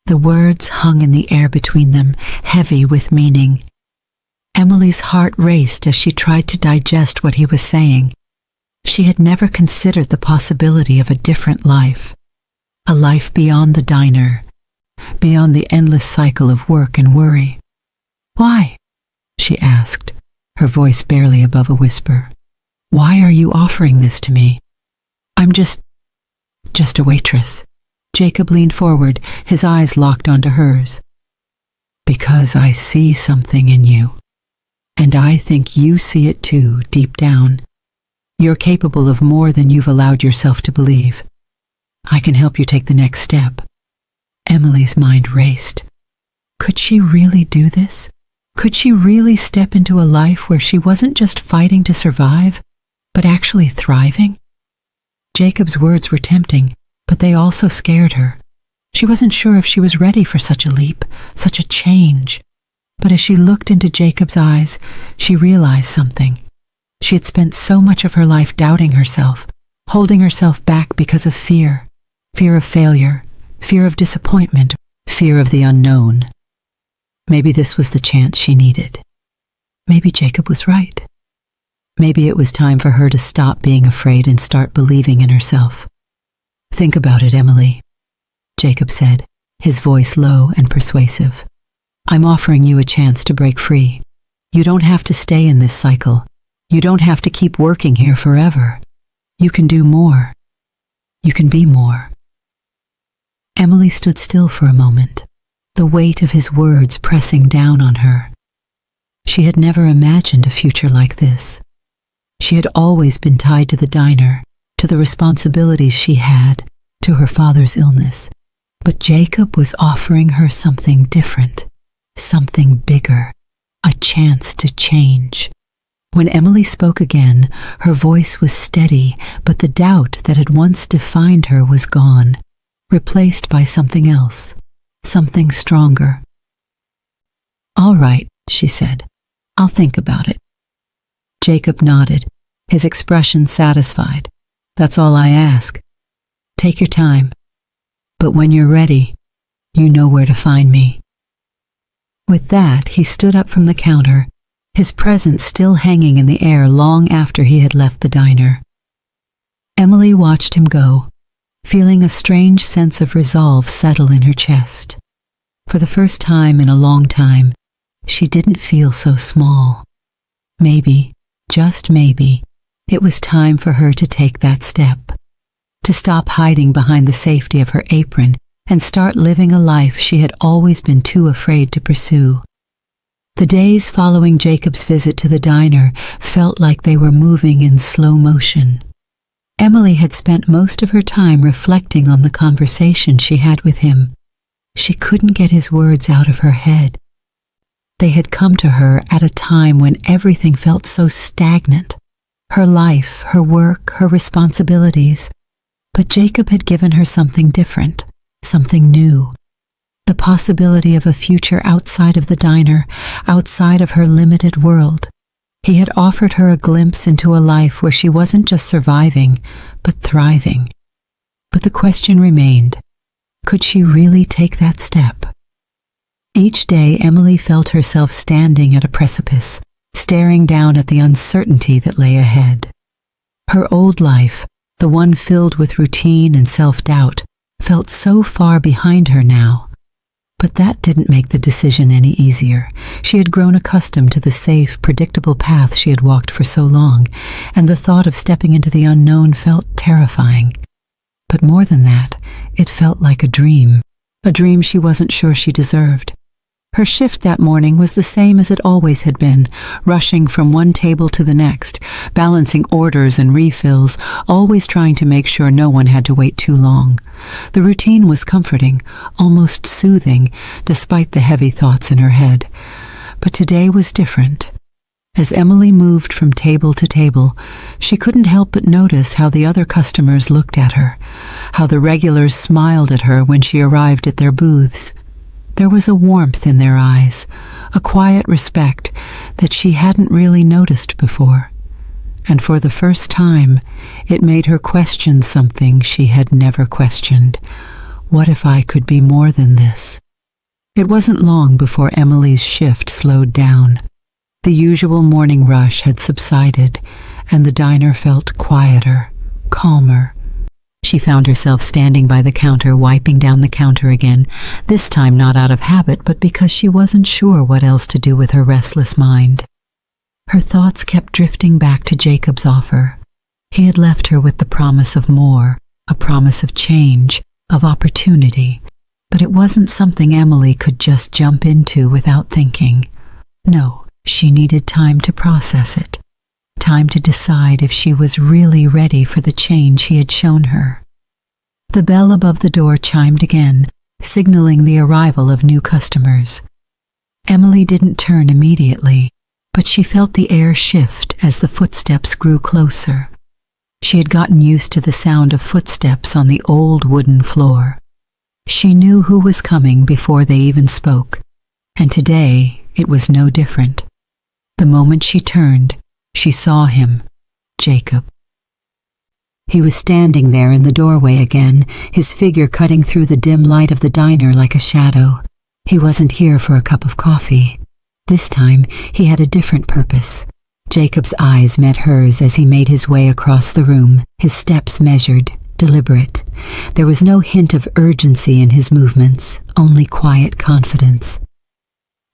The words hung in the air between them, heavy with meaning. Emily's heart raced as she tried to digest what he was saying. She had never considered the possibility of a different life, a life beyond the diner, beyond the endless cycle of work and worry. Why? She asked, her voice barely above a whisper. Why are you offering this to me? I'm just a waitress. Jacob leaned forward, his eyes locked onto hers. Because I see something in you. And I think you see it too, deep down. You're capable of more than you've allowed yourself to believe. I can help you take the next step. Emily's mind raced. Could she really do this? Could she really step into a life where she wasn't just fighting to survive, but actually thriving? Jacob's words were tempting, but they also scared her. She wasn't sure if she was ready for such a leap, such a change. But as she looked into Jacob's eyes, she realized something. She had spent so much of her life doubting herself, holding herself back because of fear. Fear of failure, fear of disappointment, fear of the unknown. Maybe this was the chance she needed. Maybe Jacob was right. Maybe it was time for her to stop being afraid and start believing in herself. Think about it, Emily, Jacob said, his voice low and persuasive. I'm offering you a chance to break free. You don't have to stay in this cycle. You don't have to keep working here forever. You can do more. You can be more. Emily stood still for a moment, the weight of his words pressing down on her. She had never imagined a future like this. She had always been tied to the diner, to the responsibilities she had, to her father's illness. But Jacob was offering her something different, something bigger, a chance to change. When Emily spoke again, her voice was steady, but the doubt that had once defined her was gone, replaced by something else, something stronger. "All right," she said. "I'll think about it." Jacob nodded, his expression satisfied. "That's all I ask. Take your time. But when you're ready, you know where to find me." With that, he stood up from the counter, his presence still hanging in the air long after he had left the diner. Emily watched him go, feeling a strange sense of resolve settle in her chest. For the first time in a long time, she didn't feel so small. Maybe, just maybe, it was time for her to take that step, to stop hiding behind the safety of her apron and start living a life she had always been too afraid to pursue. The days following Jacob's visit to the diner felt like they were moving in slow motion. Emily had spent most of her time reflecting on the conversation she had with him. She couldn't get his words out of her head. They had come to her at a time when everything felt so stagnant. Her life, her work, her responsibilities. But Jacob had given her something different, something new. The possibility of a future outside of the diner, outside of her limited world. He had offered her a glimpse into a life where she wasn't just surviving, but thriving. But the question remained, could she really take that step? Each day, Emily felt herself standing at a precipice, staring down at the uncertainty that lay ahead. Her old life, the one filled with routine and self-doubt, felt so far behind her now. But that didn't make the decision any easier. She had grown accustomed to the safe, predictable path she had walked for so long, and the thought of stepping into the unknown felt terrifying. But more than that, it felt like a dream she wasn't sure she deserved. Her shift that morning was the same as it always had been, rushing from one table to the next, balancing orders and refills, always trying to make sure no one had to wait too long. The routine was comforting, almost soothing, despite the heavy thoughts in her head. But today was different. As Emily moved from table to table, she couldn't help but notice how the other customers looked at her, how the regulars smiled at her when she arrived at their booths. There was a warmth in their eyes, a quiet respect that she hadn't really noticed before. And for the first time, it made her question something she had never questioned. What if I could be more than this? It wasn't long before Emily's shift slowed down. The usual morning rush had subsided, and the diner felt quieter, calmer. She found herself standing by the counter, wiping down the counter again, this time not out of habit, but because she wasn't sure what else to do with her restless mind. Her thoughts kept drifting back to Jacob's offer. He had left her with the promise of more, a promise of change, of opportunity, but it wasn't something Emily could just jump into without thinking. No, she needed time to process it. Time to decide if she was really ready for the change he had shown her. The bell above the door chimed again, signaling the arrival of new customers. Emily didn't turn immediately, but she felt the air shift as the footsteps grew closer. She had gotten used to the sound of footsteps on the old wooden floor. She knew who was coming before they even spoke, and today it was no different. The moment she turned, she saw him, Jacob. He was standing there in the doorway again, his figure cutting through the dim light of the diner like a shadow. He wasn't here for a cup of coffee. This time, he had a different purpose. Jacob's eyes met hers as he made his way across the room, his steps measured, deliberate. There was no hint of urgency in his movements, only quiet confidence.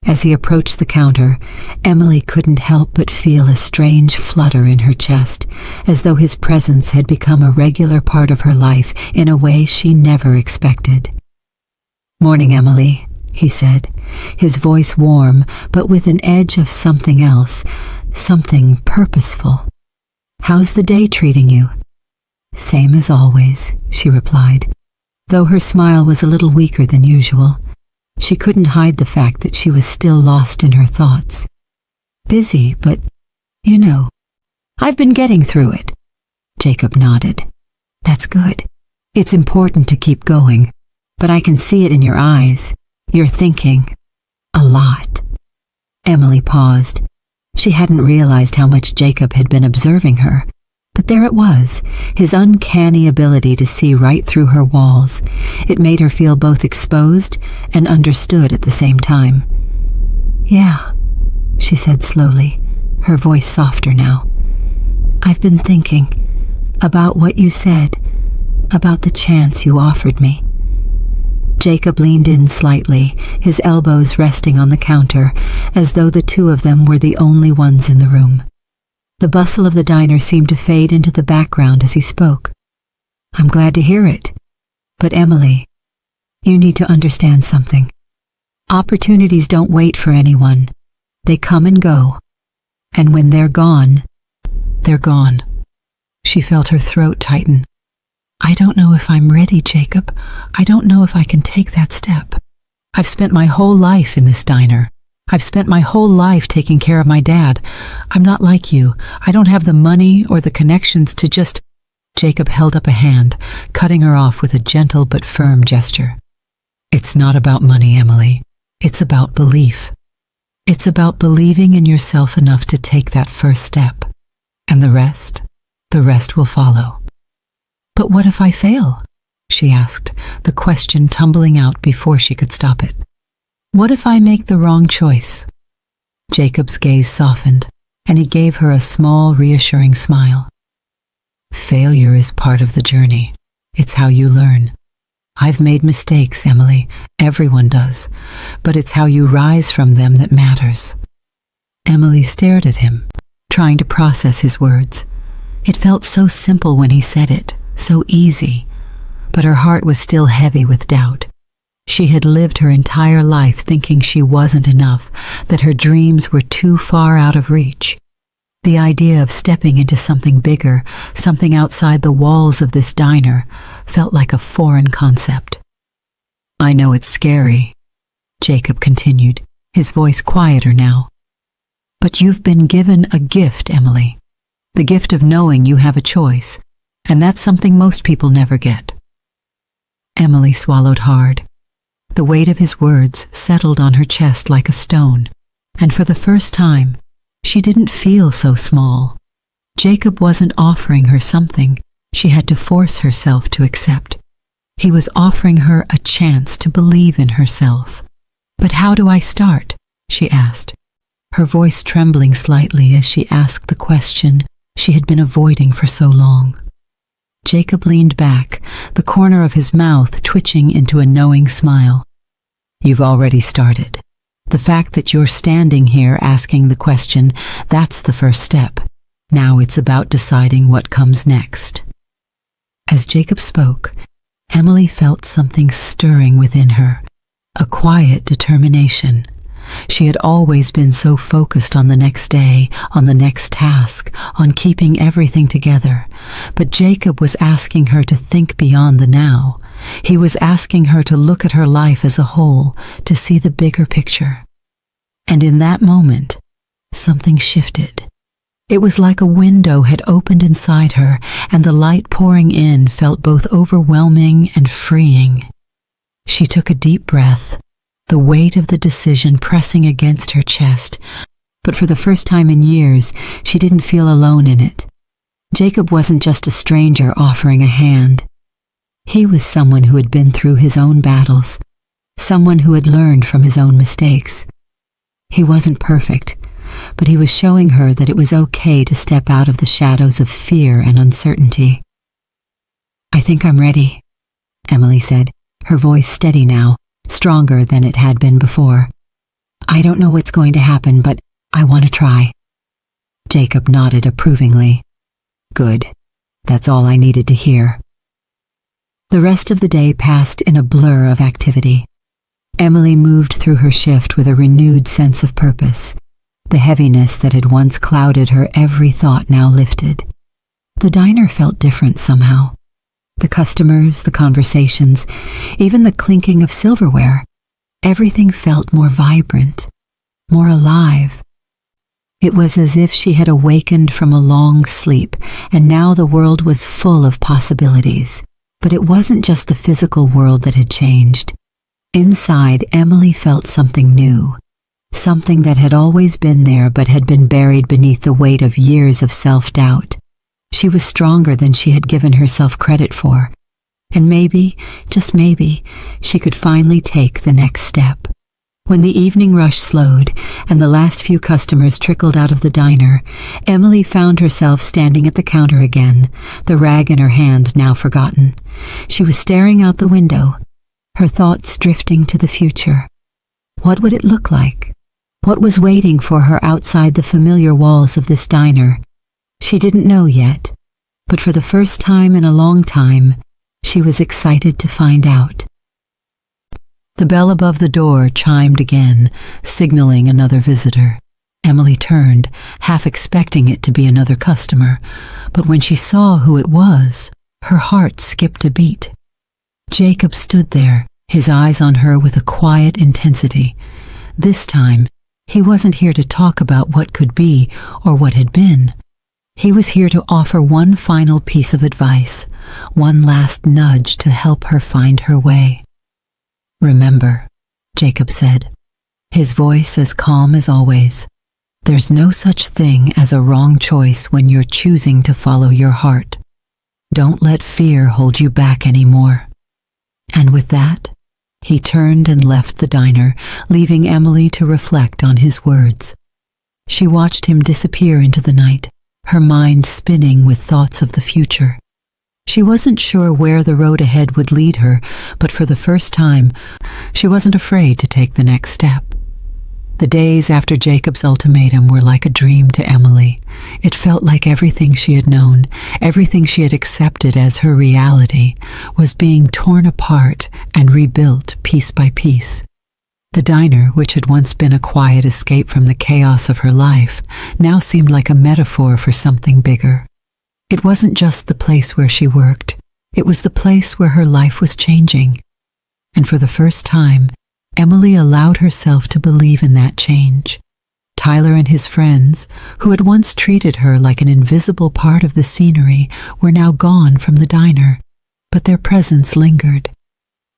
As he approached the counter, Emily couldn't help but feel a strange flutter in her chest, as though his presence had become a regular part of her life in a way she never expected. "Morning, Emily," he said, his voice warm, but with an edge of something else, something purposeful. "How's the day treating you?" "Same as always," she replied. Though her smile was a little weaker than usual, she couldn't hide the fact that she was still lost in her thoughts. Busy, but, you know, I've been getting through it. Jacob nodded. That's good. It's important to keep going, but I can see it in your eyes. You're thinking a lot. Emily paused. She hadn't realized how much Jacob had been observing her, but there it was, his uncanny ability to see right through her walls. It made her feel both exposed and understood at the same time. Yeah, she said slowly, her voice softer now. I've been thinking about what you said, about the chance you offered me. Jacob leaned in slightly, his elbows resting on the counter, as though the two of them were the only ones in the room. The bustle of the diner seemed to fade into the background as he spoke. I'm glad to hear it. But Emily, you need to understand something. Opportunities don't wait for anyone. They come and go. And when they're gone, they're gone. She felt her throat tighten. I don't know if I'm ready, Jacob. I don't know if I can take that step. I've spent my whole life in this diner. I've spent my whole life taking care of my dad. I'm not like you. I don't have the money or the connections to just... Jacob held up a hand, cutting her off with a gentle but firm gesture. It's not about money, Emily. It's about belief. It's about believing in yourself enough to take that first step. And the rest will follow. But what if I fail? She asked, the question tumbling out before she could stop it. What if I make the wrong choice? Jacob's gaze softened, and he gave her a small, reassuring smile. Failure is part of the journey. It's how you learn. I've made mistakes, Emily. Everyone does. But it's how you rise from them that matters. Emily stared at him, trying to process his words. It felt so simple when he said it, so easy. But her heart was still heavy with doubt. She had lived her entire life thinking she wasn't enough, that her dreams were too far out of reach. The idea of stepping into something bigger, something outside the walls of this diner, felt like a foreign concept. I know it's scary, Jacob continued, his voice quieter now. But you've been given a gift, Emily. The gift of knowing you have a choice, and that's something most people never get. Emily swallowed hard. The weight of his words settled on her chest like a stone, and for the first time, she didn't feel so small. Jacob wasn't offering her something she had to force herself to accept. He was offering her a chance to believe in herself. But how do I start? She asked, her voice trembling slightly as she asked the question she had been avoiding for so long. Jacob leaned back, the corner of his mouth twitching into a knowing smile. You've already started. The fact that you're standing here asking the question, that's the first step. Now it's about deciding what comes next. As Jacob spoke, Emily felt something stirring within her, a quiet determination. She had always been so focused on the next day, on the next task, on keeping everything together. But Jacob was asking her to think beyond the now. He was asking her to look at her life as a whole, to see the bigger picture. And in that moment, something shifted. It was like a window had opened inside her, and the light pouring in felt both overwhelming and freeing. She took a deep breath, the weight of the decision pressing against her chest, but for the first time in years, she didn't feel alone in it. Jacob wasn't just a stranger offering a hand. He was someone who had been through his own battles, someone who had learned from his own mistakes. He wasn't perfect, but he was showing her that it was okay to step out of the shadows of fear and uncertainty. I think I'm ready, Emily said, her voice steady now, stronger than it had been before. I don't know what's going to happen, but I want to try. Jacob nodded approvingly. Good. That's all I needed to hear. The rest of the day passed in a blur of activity. Emily moved through her shift with a renewed sense of purpose. The heaviness that had once clouded her every thought now lifted. The diner felt different somehow. The customers, the conversations, even the clinking of silverware. Everything felt more vibrant, more alive. It was as if she had awakened from a long sleep, and now the world was full of possibilities. But it wasn't just the physical world that had changed. Inside, Emily felt something new, something that had always been there but had been buried beneath the weight of years of self-doubt. She was stronger than she had given herself credit for, and maybe, just maybe, she could finally take the next step. When the evening rush slowed and the last few customers trickled out of the diner, Emily found herself standing at the counter again, the rag in her hand now forgotten. She was staring out the window, her thoughts drifting to the future. What would it look like? What was waiting for her outside the familiar walls of this diner? She didn't know yet, but for the first time in a long time, she was excited to find out. The bell above the door chimed again, signaling another visitor. Emily turned, half expecting it to be another customer, but when she saw who it was, her heart skipped a beat. Jacob stood there, his eyes on her with a quiet intensity. This time, he wasn't here to talk about what could be or what had been. He was here to offer one final piece of advice, one last nudge to help her find her way. "Remember," Jacob said, his voice as calm as always, "there's no such thing as a wrong choice when you're choosing to follow your heart. Don't let fear hold you back anymore." And with that, he turned and left the diner, leaving Emily to reflect on his words. She watched him disappear into the night, her mind spinning with thoughts of the future. She wasn't sure where the road ahead would lead her, but for the first time, she wasn't afraid to take the next step. The days after Jacob's ultimatum were like a dream to Emily. It felt like everything she had known, everything she had accepted as her reality, was being torn apart and rebuilt piece by piece. The diner, which had once been a quiet escape from the chaos of her life, now seemed like a metaphor for something bigger. It wasn't just the place where she worked, it was the place where her life was changing. And for the first time, Emily allowed herself to believe in that change. Tyler and his friends, who had once treated her like an invisible part of the scenery, were now gone from the diner, but their presence lingered.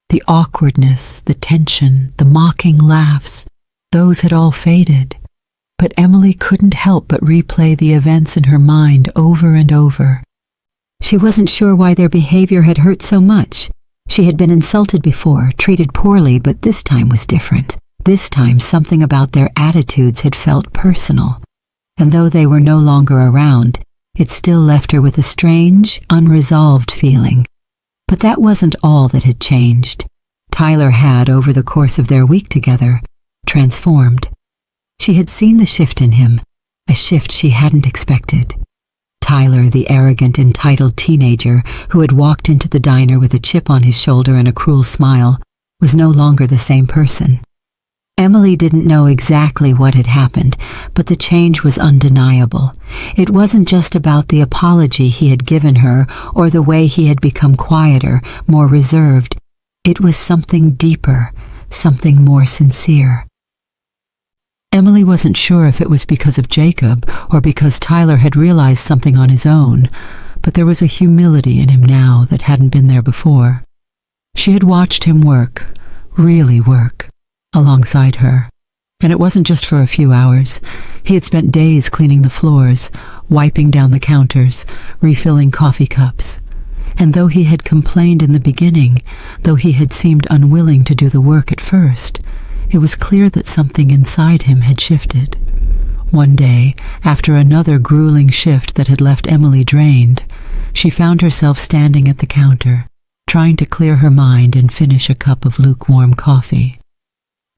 The awkwardness, the tension, the mocking laughs, those had all faded. But Emily couldn't help but replay the events in her mind over and over. She wasn't sure why their behavior had hurt so much. She had been insulted before, treated poorly, but this time was different. This time something about their attitudes had felt personal. And though they were no longer around, it still left her with a strange, unresolved feeling. But that wasn't all that had changed. Tyler had, over the course of their week together, transformed. She had seen the shift in him, a shift she hadn't expected. Tyler, the arrogant, entitled teenager who had walked into the diner with a chip on his shoulder and a cruel smile, was no longer the same person. Emily didn't know exactly what had happened, but the change was undeniable. It wasn't just about the apology he had given her or the way he had become quieter, more reserved. It was something deeper, something more sincere. Emily wasn't sure if it was because of Jacob or because Tyler had realized something on his own, but there was a humility in him now that hadn't been there before. She had watched him work, really work, alongside her. And it wasn't just for a few hours. He had spent days cleaning the floors, wiping down the counters, refilling coffee cups. And though he had complained in the beginning, though he had seemed unwilling to do the work at first, it was clear that something inside him had shifted. One day, after another grueling shift that had left Emily drained, she found herself standing at the counter, trying to clear her mind and finish a cup of lukewarm coffee.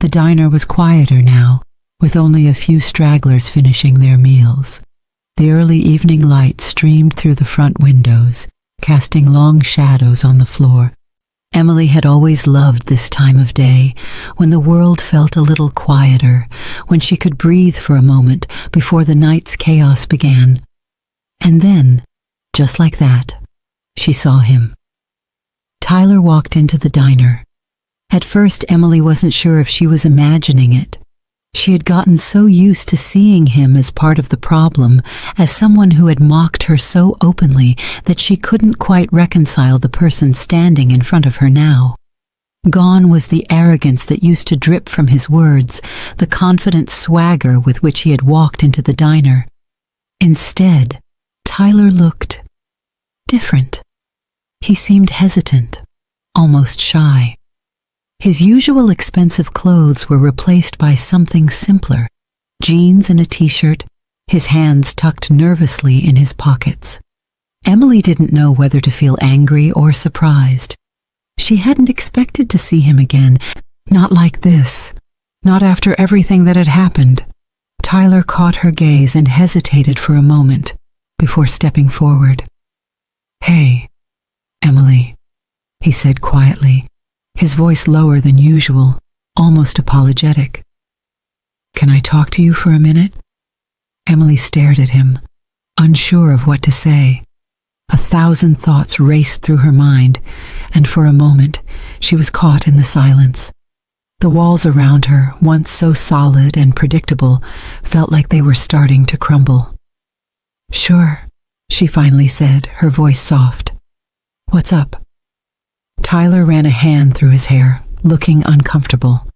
The diner was quieter now, with only a few stragglers finishing their meals. The early evening light streamed through the front windows, casting long shadows on the floor. Emily had always loved this time of day, when the world felt a little quieter, when she could breathe for a moment before the night's chaos began. And then, just like that, she saw him. Tyler walked into the diner. At first, Emily wasn't sure if she was imagining it. She had gotten so used to seeing him as part of the problem, as someone who had mocked her so openly that she couldn't quite reconcile the person standing in front of her now. Gone was the arrogance that used to drip from his words, the confident swagger with which he had walked into the diner. Instead, Tyler looked different. He seemed hesitant, almost shy. His usual expensive clothes were replaced by something simpler, jeans and a t-shirt, his hands tucked nervously in his pockets. Emily didn't know whether to feel angry or surprised. She hadn't expected to see him again, not like this, not after everything that had happened. Tyler caught her gaze and hesitated for a moment before stepping forward. "Hey, Emily," he said quietly, his voice lower than usual, almost apologetic. "Can I talk to you for a minute?" Emily stared at him, unsure of what to say. 1,000 thoughts raced through her mind, and for a moment she was caught in the silence. The walls around her, once so solid and predictable, felt like they were starting to crumble. "Sure," she finally said, her voice soft. "What's up?" Tyler ran a hand through his hair, looking uncomfortable.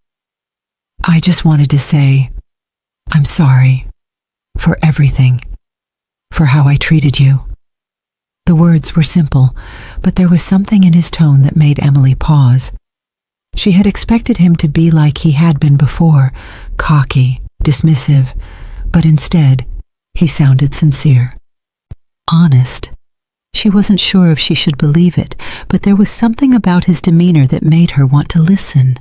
"I just wanted to say, I'm sorry for everything, for how I treated you." The words were simple, but there was something in his tone that made Emily pause. She had expected him to be like he had been before, cocky, dismissive, but instead, he sounded sincere. Honest. She wasn't sure if she should believe it, but there was something about his demeanor that made her want to listen.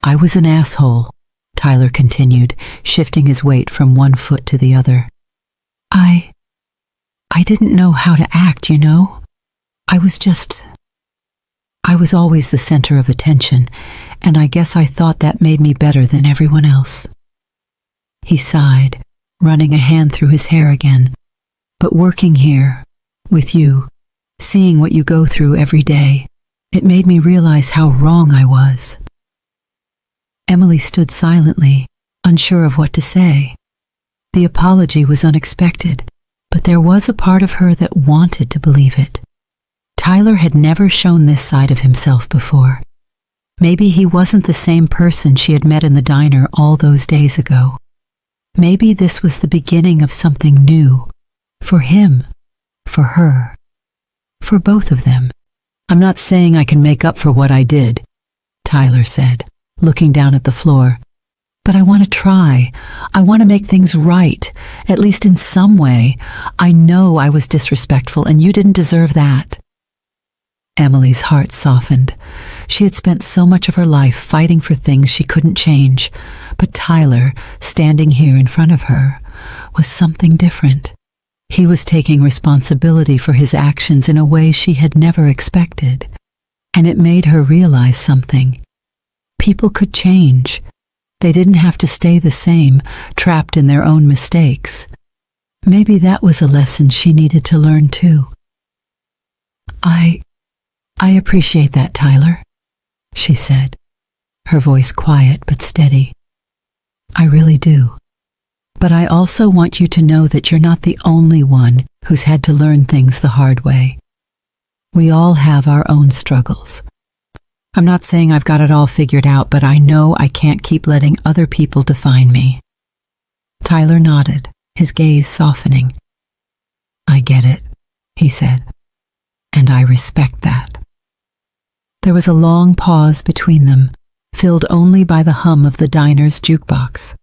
"I was an asshole," Tyler continued, shifting his weight from one foot to the other. I didn't know how to act, you know? I was always the center of attention, and I guess I thought that made me better than everyone else." He sighed, running a hand through his hair again. "But working here, with you, seeing what you go through every day, it made me realize how wrong I was." Emily stood silently, unsure of what to say. The apology was unexpected, but there was a part of her that wanted to believe it. Tyler had never shown this side of himself before. Maybe he wasn't the same person she had met in the diner all those days ago. Maybe this was the beginning of something new, for him, for her, for both of them. "I'm not saying I can make up for what I did," Tyler said, looking down at the floor. "But I want to try. I want to make things right, at least in some way. I know I was disrespectful, and you didn't deserve that." Emily's heart softened. She had spent so much of her life fighting for things she couldn't change, but Tyler, standing here in front of her, was something different. He was taking responsibility for his actions in a way she had never expected, and it made her realize something. People could change. They didn't have to stay the same, trapped in their own mistakes. Maybe that was a lesson she needed to learn too. I appreciate that, Tyler," she said, her voice quiet but steady. "I really do. But I also want you to know that you're not the only one who's had to learn things the hard way. We all have our own struggles. I'm not saying I've got it all figured out, but I know I can't keep letting other people define me." Tyler nodded, his gaze softening. "I get it," he said, "and I respect that." There was a long pause between them, filled only by the hum of the diner's jukebox.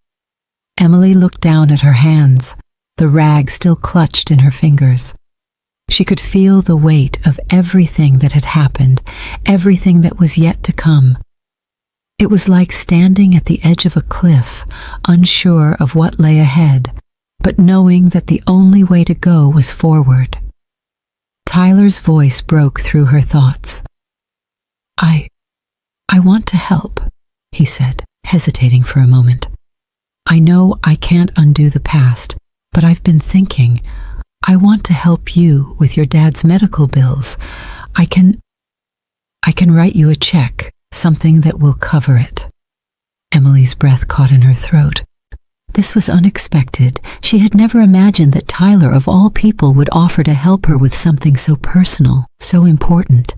Emily looked down at her hands, the rag still clutched in her fingers. She could feel the weight of everything that had happened, everything that was yet to come. It was like standing at the edge of a cliff, unsure of what lay ahead, but knowing that the only way to go was forward. Tyler's voice broke through her thoughts. I want to help," he said, hesitating for a moment. "I know I can't undo the past, but I've been thinking, I want to help you with your dad's medical bills. I can write you a check, something that will cover it. Emily's breath caught in her throat. This was unexpected. She had never imagined that Tyler, of all people, would offer to help her with something so personal, so important.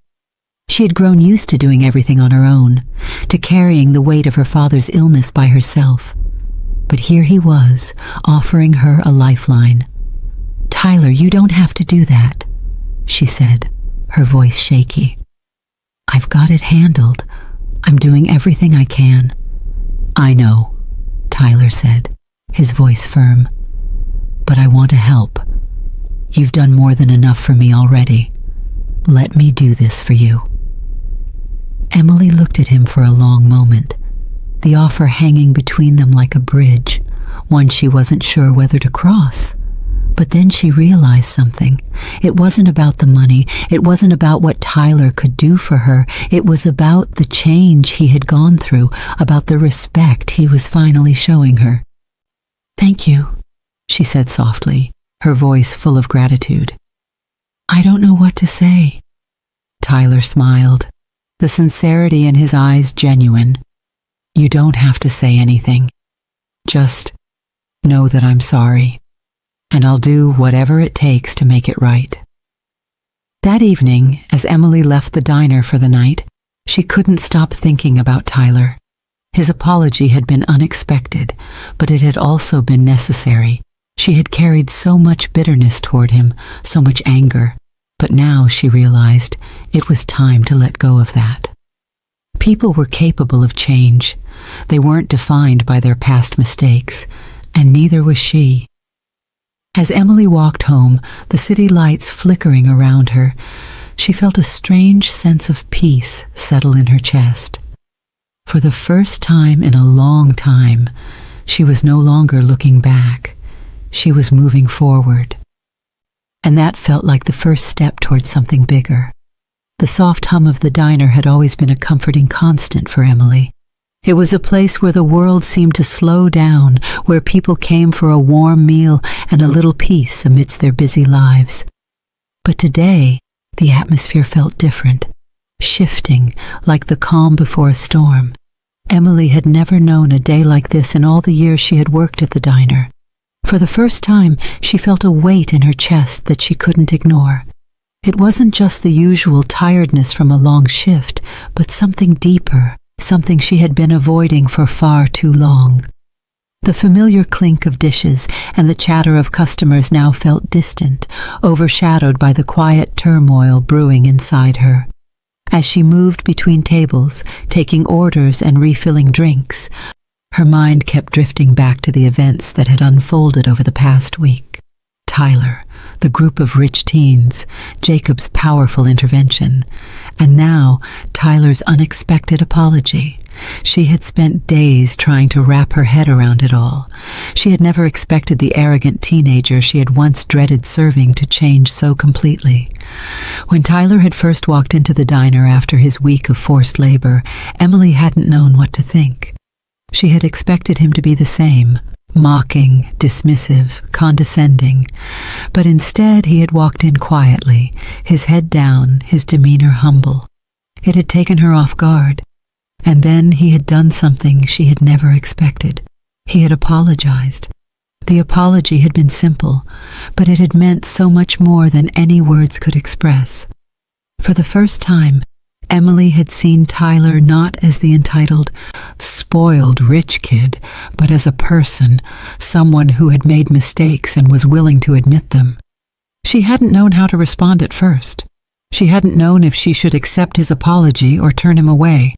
She had grown used to doing everything on her own, to carrying the weight of her father's illness by herself. But here he was, offering her a lifeline. "Tyler, you don't have to do that," she said, her voice shaky. "I've got it handled. I'm doing everything I can." "I know," Tyler said, his voice firm. "But I want to help. You've done more than enough for me already. Let me do this for you." Emily looked at him for a long moment, the offer hanging between them like a bridge, one she wasn't sure whether to cross. But then she realized something. It wasn't about the money. It wasn't about what Tyler could do for her. It was about the change he had gone through, about the respect he was finally showing her. "Thank you," she said softly, her voice full of gratitude. "I don't know what to say." Tyler smiled, the sincerity in his eyes genuine. "You don't have to say anything. Just know that I'm sorry, and I'll do whatever it takes to make it right." That evening, as Emily left the diner for the night, she couldn't stop thinking about Tyler. His apology had been unexpected, but it had also been necessary. She had carried so much bitterness toward him, so much anger, but now she realized it was time to let go of that. People were capable of change. They weren't defined by their past mistakes, and neither was she. As Emily walked home, the city lights flickering around her, she felt a strange sense of peace settle in her chest. For the first time in a long time, she was no longer looking back. She was moving forward. And that felt like the first step towards something bigger. The soft hum of the diner had always been a comforting constant for Emily. It was a place where the world seemed to slow down, where people came for a warm meal and a little peace amidst their busy lives. But today, the atmosphere felt different, shifting like the calm before a storm. Emily had never known a day like this in all the years she had worked at the diner. For the first time, she felt a weight in her chest that she couldn't ignore. It wasn't just the usual tiredness from a long shift, but something deeper, something she had been avoiding for far too long. The familiar clink of dishes and the chatter of customers now felt distant, overshadowed by the quiet turmoil brewing inside her. As she moved between tables, taking orders and refilling drinks, her mind kept drifting back to the events that had unfolded over the past week. Tyler, the group of rich teens, Jacob's powerful intervention, and now Tyler's unexpected apology. She had spent days trying to wrap her head around it all. She had never expected the arrogant teenager she had once dreaded serving to change so completely. When Tyler had first walked into the diner after his week of forced labor, Emily hadn't known what to think. She had expected him to be the same, mocking, dismissive, condescending, but instead he had walked in quietly, his head down, his demeanor humble. It had taken her off guard. And then he had done something she had never expected. He had apologized. The apology had been simple, but it had meant so much more than any words could express. For the first time, Emily had seen Tyler not as the entitled, spoiled rich kid, but as a person, someone who had made mistakes and was willing to admit them. She hadn't known how to respond at first. She hadn't known if she should accept his apology or turn him away.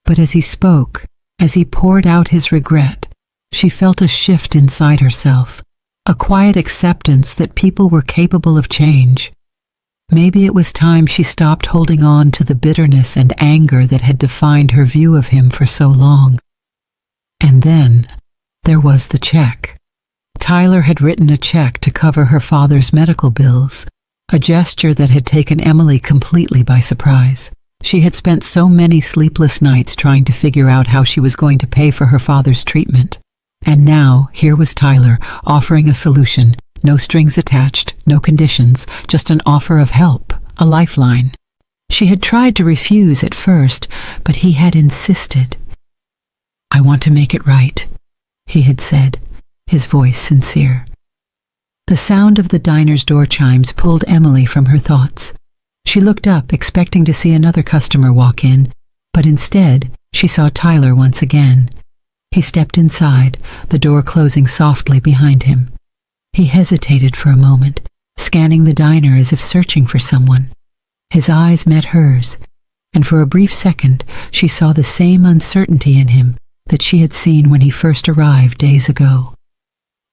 But as he spoke, as he poured out his regret, she felt a shift inside herself, a quiet acceptance that people were capable of change. Maybe it was time she stopped holding on to the bitterness and anger that had defined her view of him for so long. And then there was the check. Tyler had written a check to cover her father's medical bills, a gesture that had taken Emily completely by surprise. She had spent so many sleepless nights trying to figure out how she was going to pay for her father's treatment. And now, here was Tyler, offering a solution. No strings attached, no conditions, just an offer of help, a lifeline. She had tried to refuse at first, but he had insisted. "I want to make it right," he had said, his voice sincere. The sound of the diner's door chimes pulled Emily from her thoughts. She looked up, expecting to see another customer walk in, but instead she saw Tyler once again. He stepped inside, the door closing softly behind him. He hesitated for a moment, scanning the diner as if searching for someone. His eyes met hers, and for a brief second she saw the same uncertainty in him that she had seen when he first arrived days ago.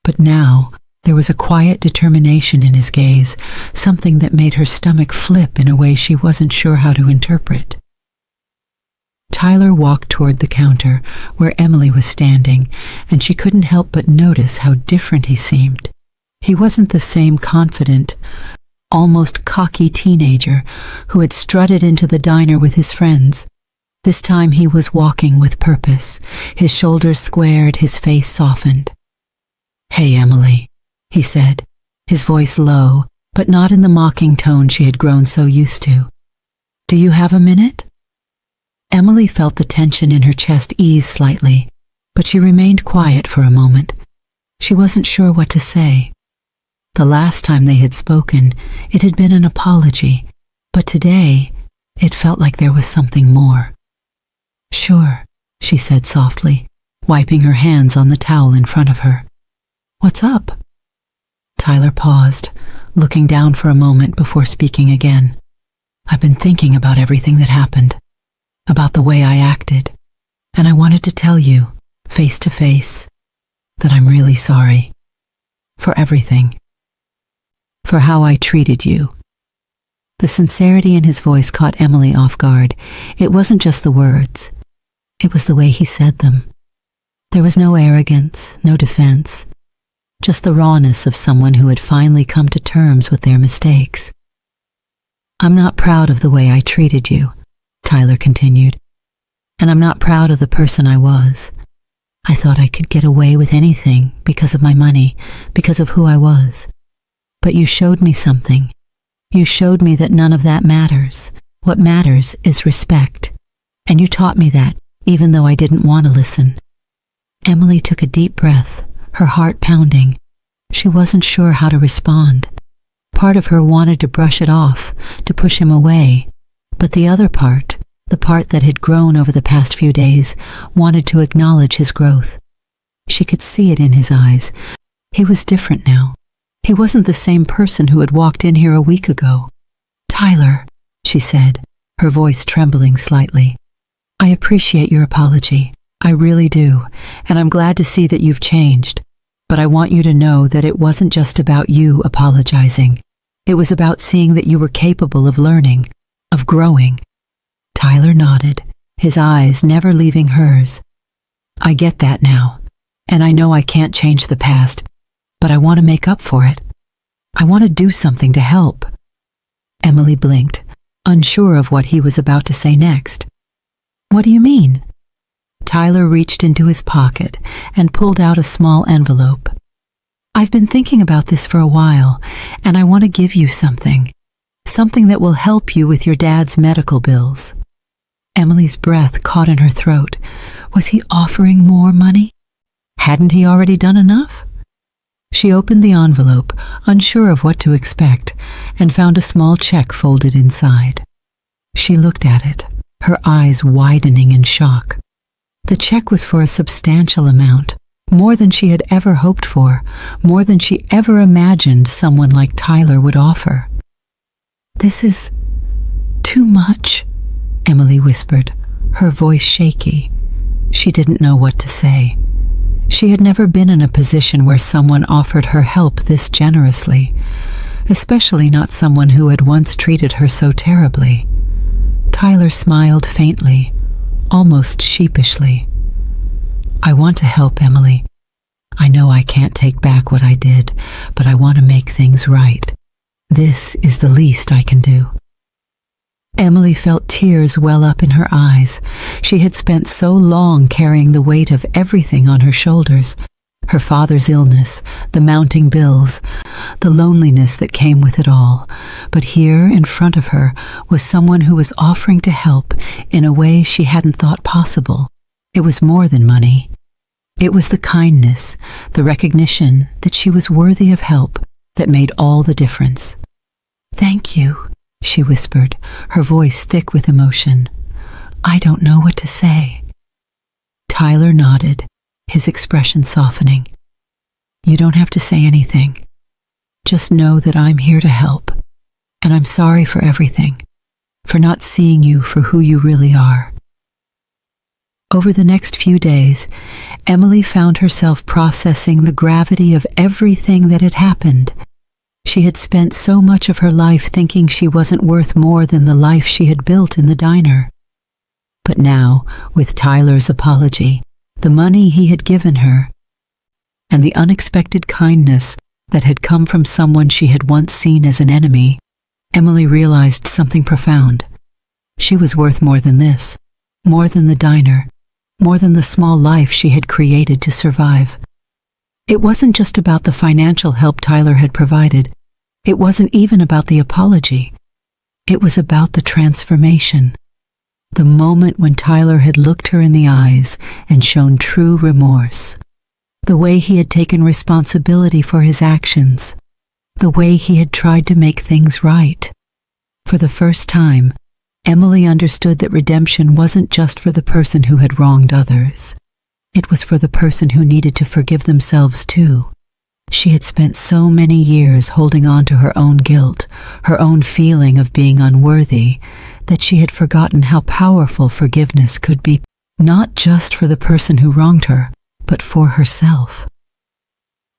But now there was a quiet determination in his gaze, something that made her stomach flip in a way she wasn't sure how to interpret. Tyler walked toward the counter where Emily was standing, and she couldn't help but notice how different he seemed. He wasn't the same confident, almost cocky teenager who had strutted into the diner with his friends. This time he was walking with purpose, his shoulders squared, his face softened. "Hey, Emily," he said, his voice low, but not in the mocking tone she had grown so used to. "Do you have a minute?" Emily felt the tension in her chest ease slightly, but she remained quiet for a moment. She wasn't sure what to say. The last time they had spoken, it had been an apology, but today it felt like there was something more. "Sure," she said softly, wiping her hands on the towel in front of her. "What's up?" Tyler paused, looking down for a moment before speaking again. "I've been thinking about everything that happened, about the way I acted, and I wanted to tell you, face to face, that I'm really sorry. For everything. For how I treated you." The sincerity in his voice caught Emily off guard. It wasn't just the words. It was the way he said them. There was no arrogance, no defense, just the rawness of someone who had finally come to terms with their mistakes. "I'm not proud of the way I treated you," Tyler continued, "and I'm not proud of the person I was. I thought I could get away with anything because of my money, because of who I was. But you showed me something. You showed me that none of that matters. What matters is respect. And you taught me that, even though I didn't want to listen." Emily took a deep breath, her heart pounding. She wasn't sure how to respond. Part of her wanted to brush it off, to push him away, but the other part, the part that had grown over the past few days, wanted to acknowledge his growth. She could see it in his eyes. He was different now. He wasn't the same person who had walked in here a week ago. "Tyler," she said, her voice trembling slightly, "I appreciate your apology. I really do, and I'm glad to see that you've changed. But I want you to know that it wasn't just about you apologizing. It was about seeing that you were capable of learning, of growing." Tyler nodded, his eyes never leaving hers. "I get that now, and I know I can't change the past, but I want to make up for it. I want to do something to help." Emily blinked, unsure of what he was about to say next. "What do you mean?" Tyler reached into his pocket and pulled out a small envelope. "I've been thinking about this for a while, and I want to give you something. Something that will help you with your dad's medical bills." Emily's breath caught in her throat. Was he offering more money? Hadn't he already done enough? She opened the envelope, unsure of what to expect, and found a small check folded inside. She looked at it, her eyes widening in shock. The check was for a substantial amount, more than she had ever hoped for, more than she ever imagined someone like Tyler would offer. "This is too much," Emily whispered, her voice shaky. She didn't know what to say. She had never been in a position where someone offered her help this generously, especially not someone who had once treated her so terribly. Tyler smiled faintly, almost sheepishly. "I want to help, Emily. I know I can't take back what I did, but I want to make things right. This is the least I can do." Emily felt tears well up in her eyes. She had spent so long carrying the weight of everything on her shoulders. Her father's illness, the mounting bills, the loneliness that came with it all. But here in front of her was someone who was offering to help in a way she hadn't thought possible. It was more than money. It was the kindness, the recognition that she was worthy of help that made all the difference. "Thank you," she whispered, her voice thick with emotion. "I don't know what to say." Tyler nodded, his expression softening. "You don't have to say anything. Just know that I'm here to help, and I'm sorry for everything, for not seeing you for who you really are." Over the next few days, Emily found herself processing the gravity of everything that had happened. She had spent so much of her life thinking she wasn't worth more than the life she had built in the diner. But now, with Tyler's apology, the money he had given her, and the unexpected kindness that had come from someone she had once seen as an enemy, Emily realized something profound. She was worth more than this, more than the diner, more than the small life she had created to survive. It wasn't just about the financial help Tyler had provided. It wasn't even about the apology. It was about the transformation. The moment when Tyler had looked her in the eyes and shown true remorse. The way he had taken responsibility for his actions. The way he had tried to make things right. For the first time, Emily understood that redemption wasn't just for the person who had wronged others. It was for the person who needed to forgive themselves too. She had spent so many years holding on to her own guilt, her own feeling of being unworthy, that she had forgotten how powerful forgiveness could be, not just for the person who wronged her, but for herself.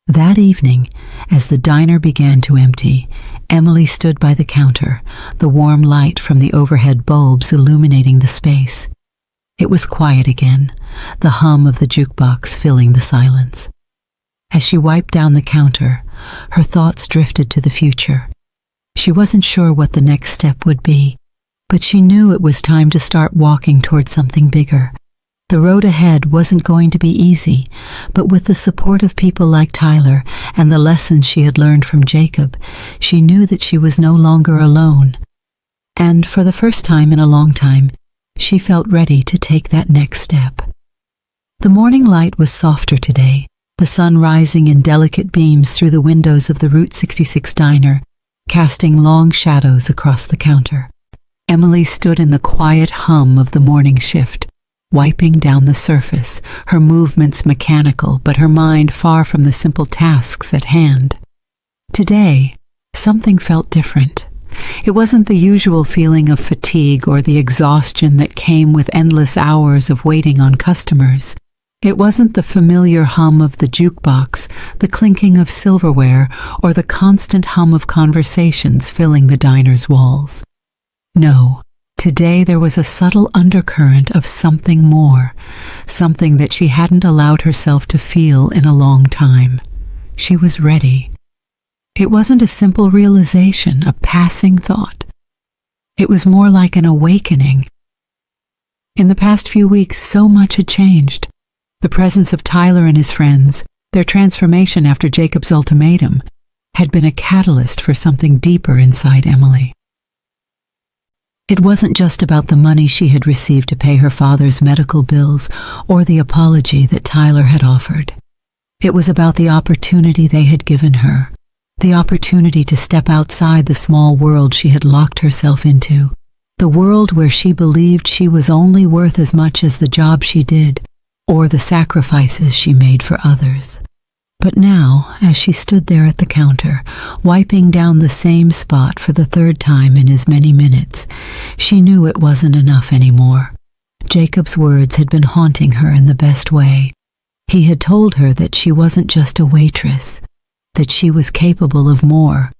That evening, as the diner began to empty, Emily stood by the counter, the warm light from the overhead bulbs illuminating the space. It was quiet again, the hum of the jukebox filling the silence. As she wiped down the counter, her thoughts drifted to the future. She wasn't sure what the next step would be, but she knew it was time to start walking toward something bigger. The road ahead wasn't going to be easy, but with the support of people like Tyler and the lessons she had learned from Jacob, she knew that she was no longer alone. And for the first time in a long time, she felt ready to take that next step. The morning light was softer today, the sun rising in delicate beams through the windows of the Route 66 diner, casting long shadows across the counter. Emily stood in the quiet hum of the morning shift, wiping down the surface, her movements mechanical, but her mind far from the simple tasks at hand. Today, something felt different. It wasn't the usual feeling of fatigue or the exhaustion that came with endless hours of waiting on customers. It wasn't the familiar hum of the jukebox, the clinking of silverware, or the constant hum of conversations filling the diner's walls. No, today there was a subtle undercurrent of something more, something that she hadn't allowed herself to feel in a long time. She was ready. It wasn't a simple realization, a passing thought. It was more like an awakening. In the past few weeks, so much had changed. The presence of Tyler and his friends, their transformation after Jacob's ultimatum, had been a catalyst for something deeper inside Emily. It wasn't just about the money she had received to pay her father's medical bills or the apology that Tyler had offered. It was about the opportunity they had given her, the opportunity to step outside the small world she had locked herself into, the world where she believed she was only worth as much as the job she did or the sacrifices she made for others. But now, as she stood there at the counter, wiping down the same spot for the third time in as many minutes, she knew it wasn't enough anymore. Jacob's words had been haunting her in the best way. He had told her that she wasn't just a waitress, that she was capable of more.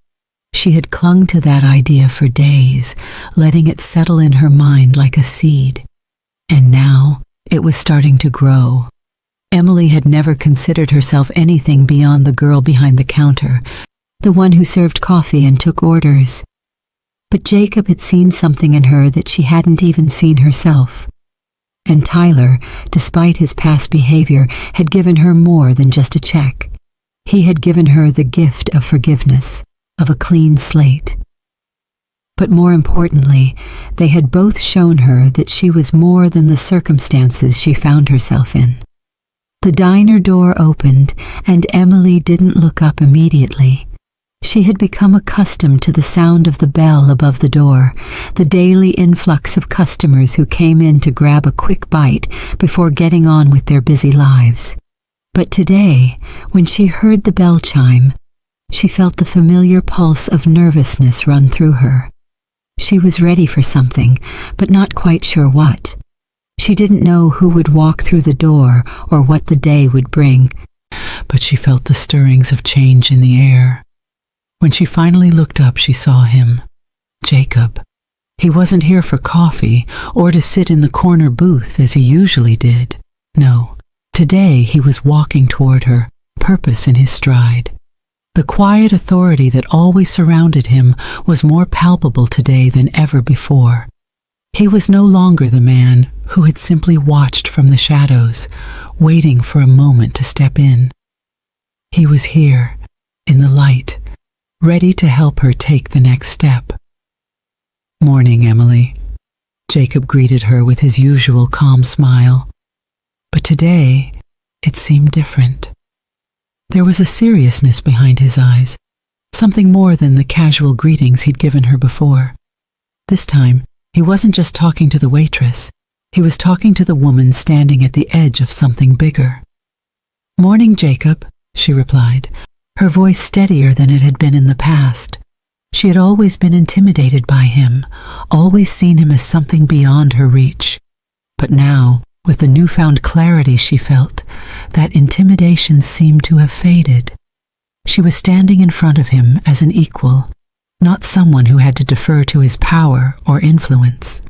She had clung to that idea for days, letting it settle in her mind like a seed. And now, it was starting to grow. Emily had never considered herself anything beyond the girl behind the counter, the one who served coffee and took orders. But Jacob had seen something in her that she hadn't even seen herself. and Tyler, despite his past behavior, had given her more than just a check. He had given her the gift of forgiveness, of a clean slate. But more importantly, they had both shown her that she was more than the circumstances she found herself in. The diner door opened, and Emily didn't look up immediately. She had become accustomed to the sound of the bell above the door, the daily influx of customers who came in to grab a quick bite before getting on with their busy lives. But today, when she heard the bell chime, she felt the familiar pulse of nervousness run through her. She was ready for something, but not quite sure what. She didn't know who would walk through the door or what the day would bring, but she felt the stirrings of change in the air. When she finally looked up, she saw him, Jacob. He wasn't here for coffee or to sit in the corner booth as he usually did. No, today he was walking toward her, purpose in his stride. The quiet authority that always surrounded him was more palpable today than ever before. He was no longer the man who had simply watched from the shadows, waiting for a moment to step in. He was here, in the light, ready to help her take the next step. "Morning, Emily." Jacob greeted her with his usual calm smile. But today, it seemed different. There was a seriousness behind his eyes, something more than the casual greetings he'd given her before. This time, he wasn't just talking to the waitress. He was talking to the woman standing at the edge of something bigger. "Morning, Jacob," she replied, her voice steadier than it had been in the past. She had always been intimidated by him, always seen him as something beyond her reach. But now, with the newfound clarity she felt, that intimidation seemed to have faded. She was standing in front of him as an equal, not someone who had to defer to his power or influence.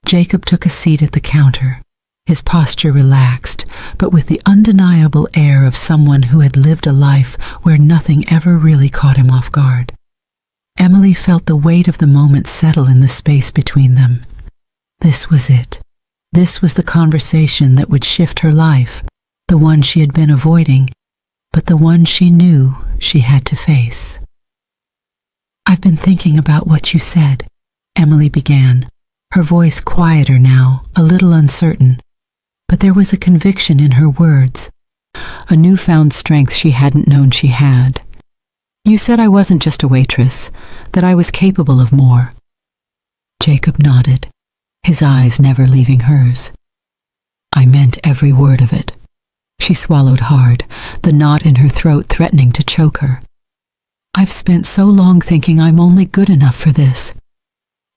Jacob took a seat at the counter, his posture relaxed, but with the undeniable air of someone who had lived a life where nothing ever really caught him off guard. Emily felt the weight of the moment settle in the space between them. This was it. This was the conversation that would shift her life, the one she had been avoiding, but the one she knew she had to face. "I've been thinking about what you said," Emily began, her voice quieter now, a little uncertain, but there was a conviction in her words, a newfound strength she hadn't known she had. "You said I wasn't just a waitress, that I was capable of more." Jacob nodded, his eyes never leaving hers. "I meant every word of it." She swallowed hard, the knot in her throat threatening to choke her. "I've spent so long thinking I'm only good enough for this."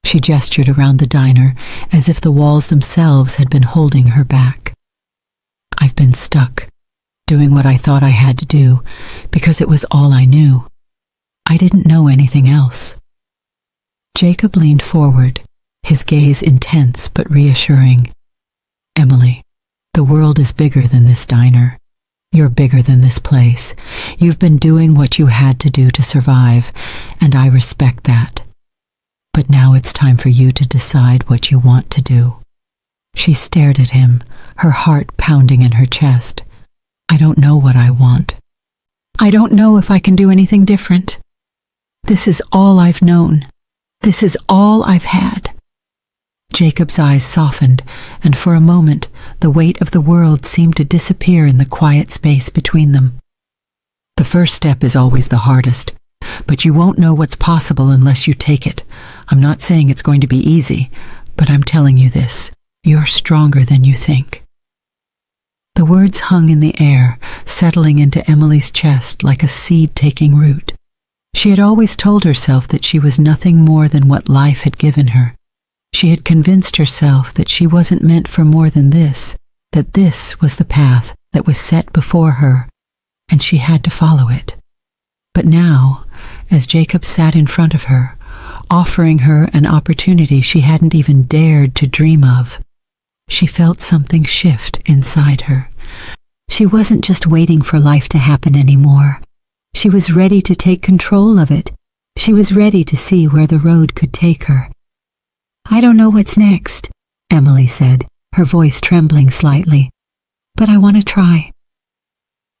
She gestured around the diner, as if the walls themselves had been holding her back. "I've been stuck, doing what I thought I had to do, because it was all I knew. I didn't know anything else." Jacob leaned forward, his gaze intense but reassuring. "Emily, the world is bigger than this diner. You're bigger than this place. You've been doing what you had to do to survive, and I respect that. But now it's time for you to decide what you want to do." She stared at him, her heart pounding in her chest. "I don't know what I want. I don't know if I can do anything different. This is all I've known. This is all I've had." Jacob's eyes softened, and for a moment, the weight of the world seemed to disappear in the quiet space between them. "The first step is always the hardest, but you won't know what's possible unless you take it. I'm not saying it's going to be easy, but I'm telling you this, you're stronger than you think." The words hung in the air, settling into Emily's chest like a seed taking root. She had always told herself that she was nothing more than what life had given her. She had convinced herself that she wasn't meant for more than this, that this was the path that was set before her, and she had to follow it. But now, as Jacob sat in front of her, offering her an opportunity she hadn't even dared to dream of, she felt something shift inside her. She wasn't just waiting for life to happen anymore. She was ready to take control of it. She was ready to see where the road could take her. "I don't know what's next," Emily said, her voice trembling slightly. "But I want to try."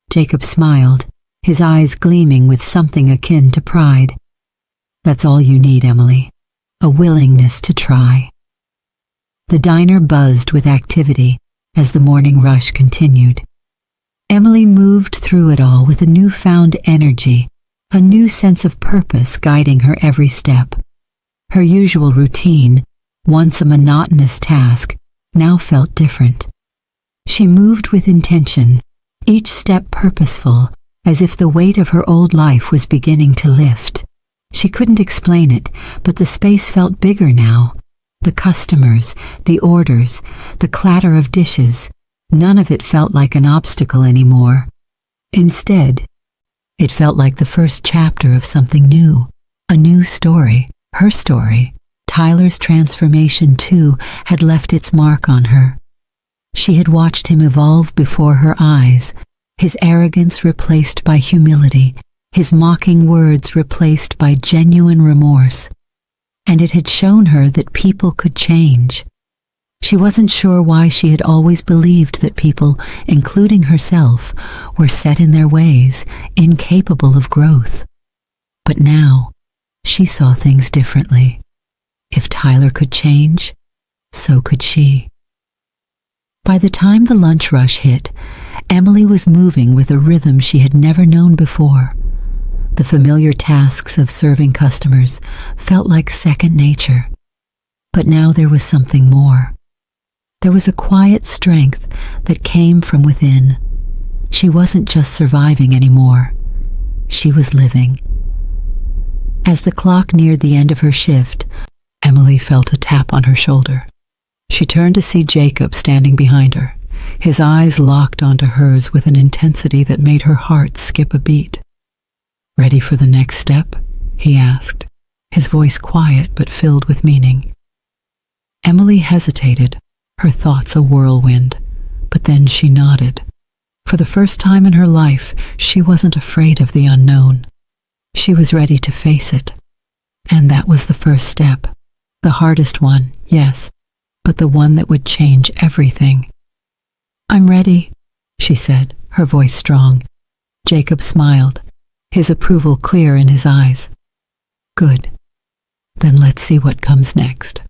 Jacob smiled, his eyes gleaming with something akin to pride. "That's all you need, Emily. A willingness to try." The diner buzzed with activity as the morning rush continued. Emily moved through it all with a newfound energy, a new sense of purpose guiding her every step. Her usual routine, once a monotonous task, now felt different. She moved with intention, each step purposeful, as if the weight of her old life was beginning to lift. She couldn't explain it, but the space felt bigger now. The customers, the orders, the clatter of dishes, none of it felt like an obstacle anymore. Instead, it felt like the first chapter of something new, a new story, her story. Tyler's transformation, too, had left its mark on her. She had watched him evolve before her eyes, his arrogance replaced by humility, his mocking words replaced by genuine remorse. And it had shown her that people could change. She wasn't sure why she had always believed that people, including herself, were set in their ways, incapable of growth. But now, she saw things differently. If Tyler could change, so could she. By the time the lunch rush hit, Emily was moving with a rhythm she had never known before. The familiar tasks of serving customers felt like second nature. But now there was something more. There was a quiet strength that came from within. She wasn't just surviving anymore. She was living. As the clock neared the end of her shift, Emily felt a tap on her shoulder. She turned to see Jacob standing behind her, his eyes locked onto hers with an intensity that made her heart skip a beat. "Ready for the next step?" he asked, his voice quiet but filled with meaning. Emily hesitated, her thoughts a whirlwind, but then she nodded. For the first time in her life, she wasn't afraid of the unknown. She was ready to face it. And that was the first step. The hardest one, yes, but the one that would change everything. "I'm ready," she said, her voice strong. Jacob smiled, his approval clear in his eyes. "Good. Then let's see what comes next."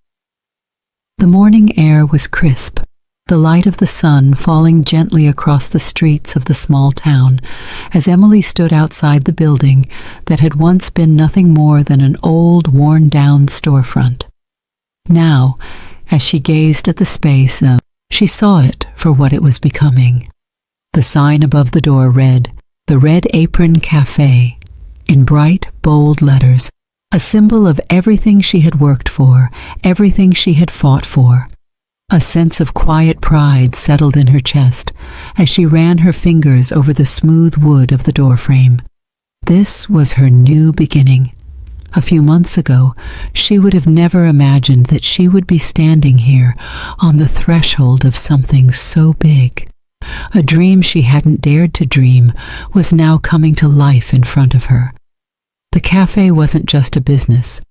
The morning air was crisp, the light of the sun falling gently across the streets of the small town as Emily stood outside the building that had once been nothing more than an old, worn-down storefront. Now, as she gazed at the space, she saw it for what it was becoming. The sign above the door read, "The Red Apron Cafe," in bright, bold letters, a symbol of everything she had worked for, everything she had fought for. A sense of quiet pride settled in her chest as she ran her fingers over the smooth wood of the doorframe. This was her new beginning. A few months ago, she would have never imagined that she would be standing here on the threshold of something so big. A dream she hadn't dared to dream was now coming to life in front of her. The cafe wasn't just a business.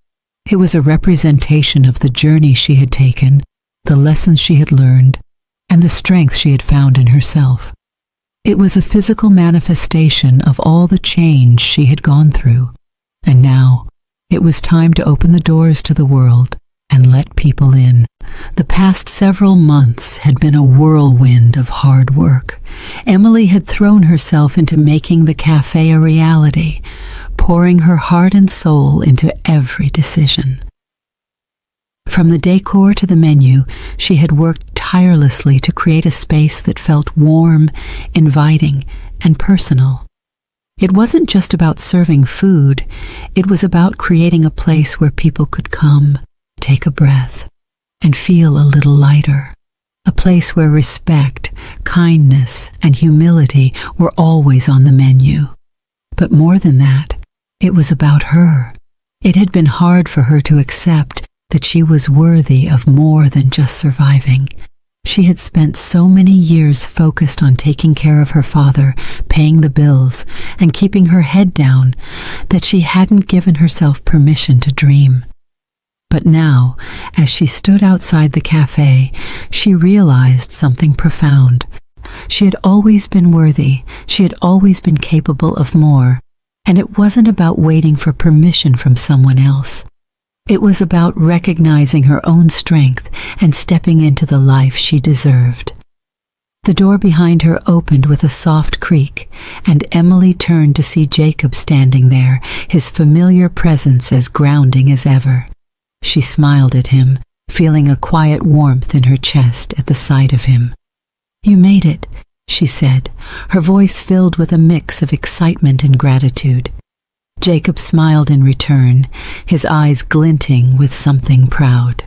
It was a representation of the journey she had taken, the lessons she had learned, and the strength she had found in herself. It was a physical manifestation of all the change she had gone through, and now it was time to open the doors to the world and let people in. The past several months had been a whirlwind of hard work. Emily had thrown herself into making the cafe a reality, pouring her heart and soul into every decision. From the decor to the menu, she had worked tirelessly to create a space that felt warm, inviting, and personal. It wasn't just about serving food, it was about creating a place where people could come, take a breath, and feel a little lighter. A place where respect, kindness, and humility were always on the menu. But more than that, it was about her. It had been hard for her to accept that she was worthy of more than just surviving. She had spent so many years focused on taking care of her father, paying the bills, and keeping her head down that she hadn't given herself permission to dream. But now, as she stood outside the cafe, she realized something profound. She had always been worthy, she had always been capable of more, and it wasn't about waiting for permission from someone else. It was about recognizing her own strength and stepping into the life she deserved. The door behind her opened with a soft creak, and Emily turned to see Jacob standing there, his familiar presence as grounding as ever. She smiled at him, feeling a quiet warmth in her chest at the sight of him. "You made it," she said, her voice filled with a mix of excitement and gratitude. Jacob smiled in return, his eyes glinting with something proud.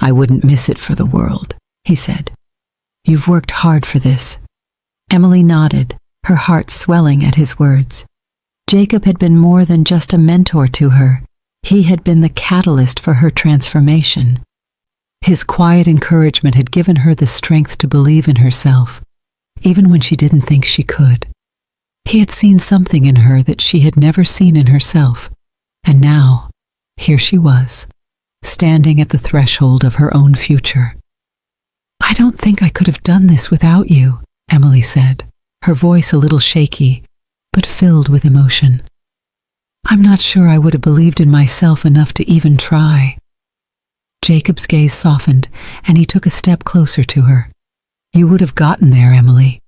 "I wouldn't miss it for the world," he said. "You've worked hard for this." Emily nodded, her heart swelling at his words. Jacob had been more than just a mentor to her. He had been the catalyst for her transformation. His quiet encouragement had given her the strength to believe in herself, even when she didn't think she could. He had seen something in her that she had never seen in herself, and now, here she was, standing at the threshold of her own future. "I don't think I could have done this without you," Emily said, her voice a little shaky, but filled with emotion. "I'm not sure I would have believed in myself enough to even try." Jacob's gaze softened, and he took a step closer to her. "You would have gotten there, Emily.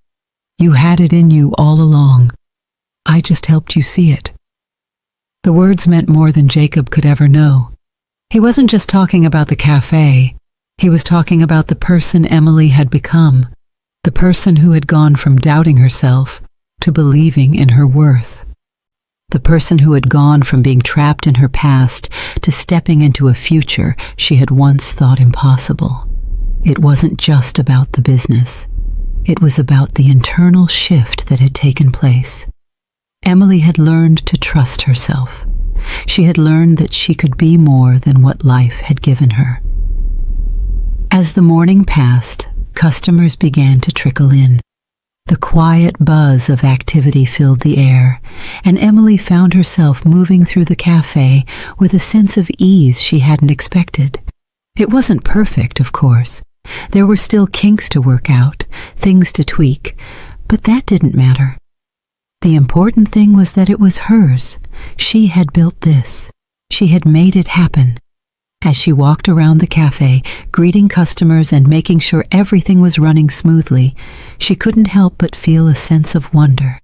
You had it in you all along. I just helped you see it." The words meant more than Jacob could ever know. He wasn't just talking about the cafe. He was talking about the person Emily had become, the person who had gone from doubting herself to believing in her worth. The person who had gone from being trapped in her past to stepping into a future she had once thought impossible. It wasn't just about the business. It was about the internal shift that had taken place. Emily had learned to trust herself. She had learned that she could be more than what life had given her. As the morning passed, customers began to trickle in. The quiet buzz of activity filled the air, and Emily found herself moving through the cafe with a sense of ease she hadn't expected. It wasn't perfect, of course. There were still kinks to work out, things to tweak, but that didn't matter. The important thing was that it was hers. She had built this. She had made it happen. As she walked around the cafe, greeting customers and making sure everything was running smoothly, she couldn't help but feel a sense of wonder.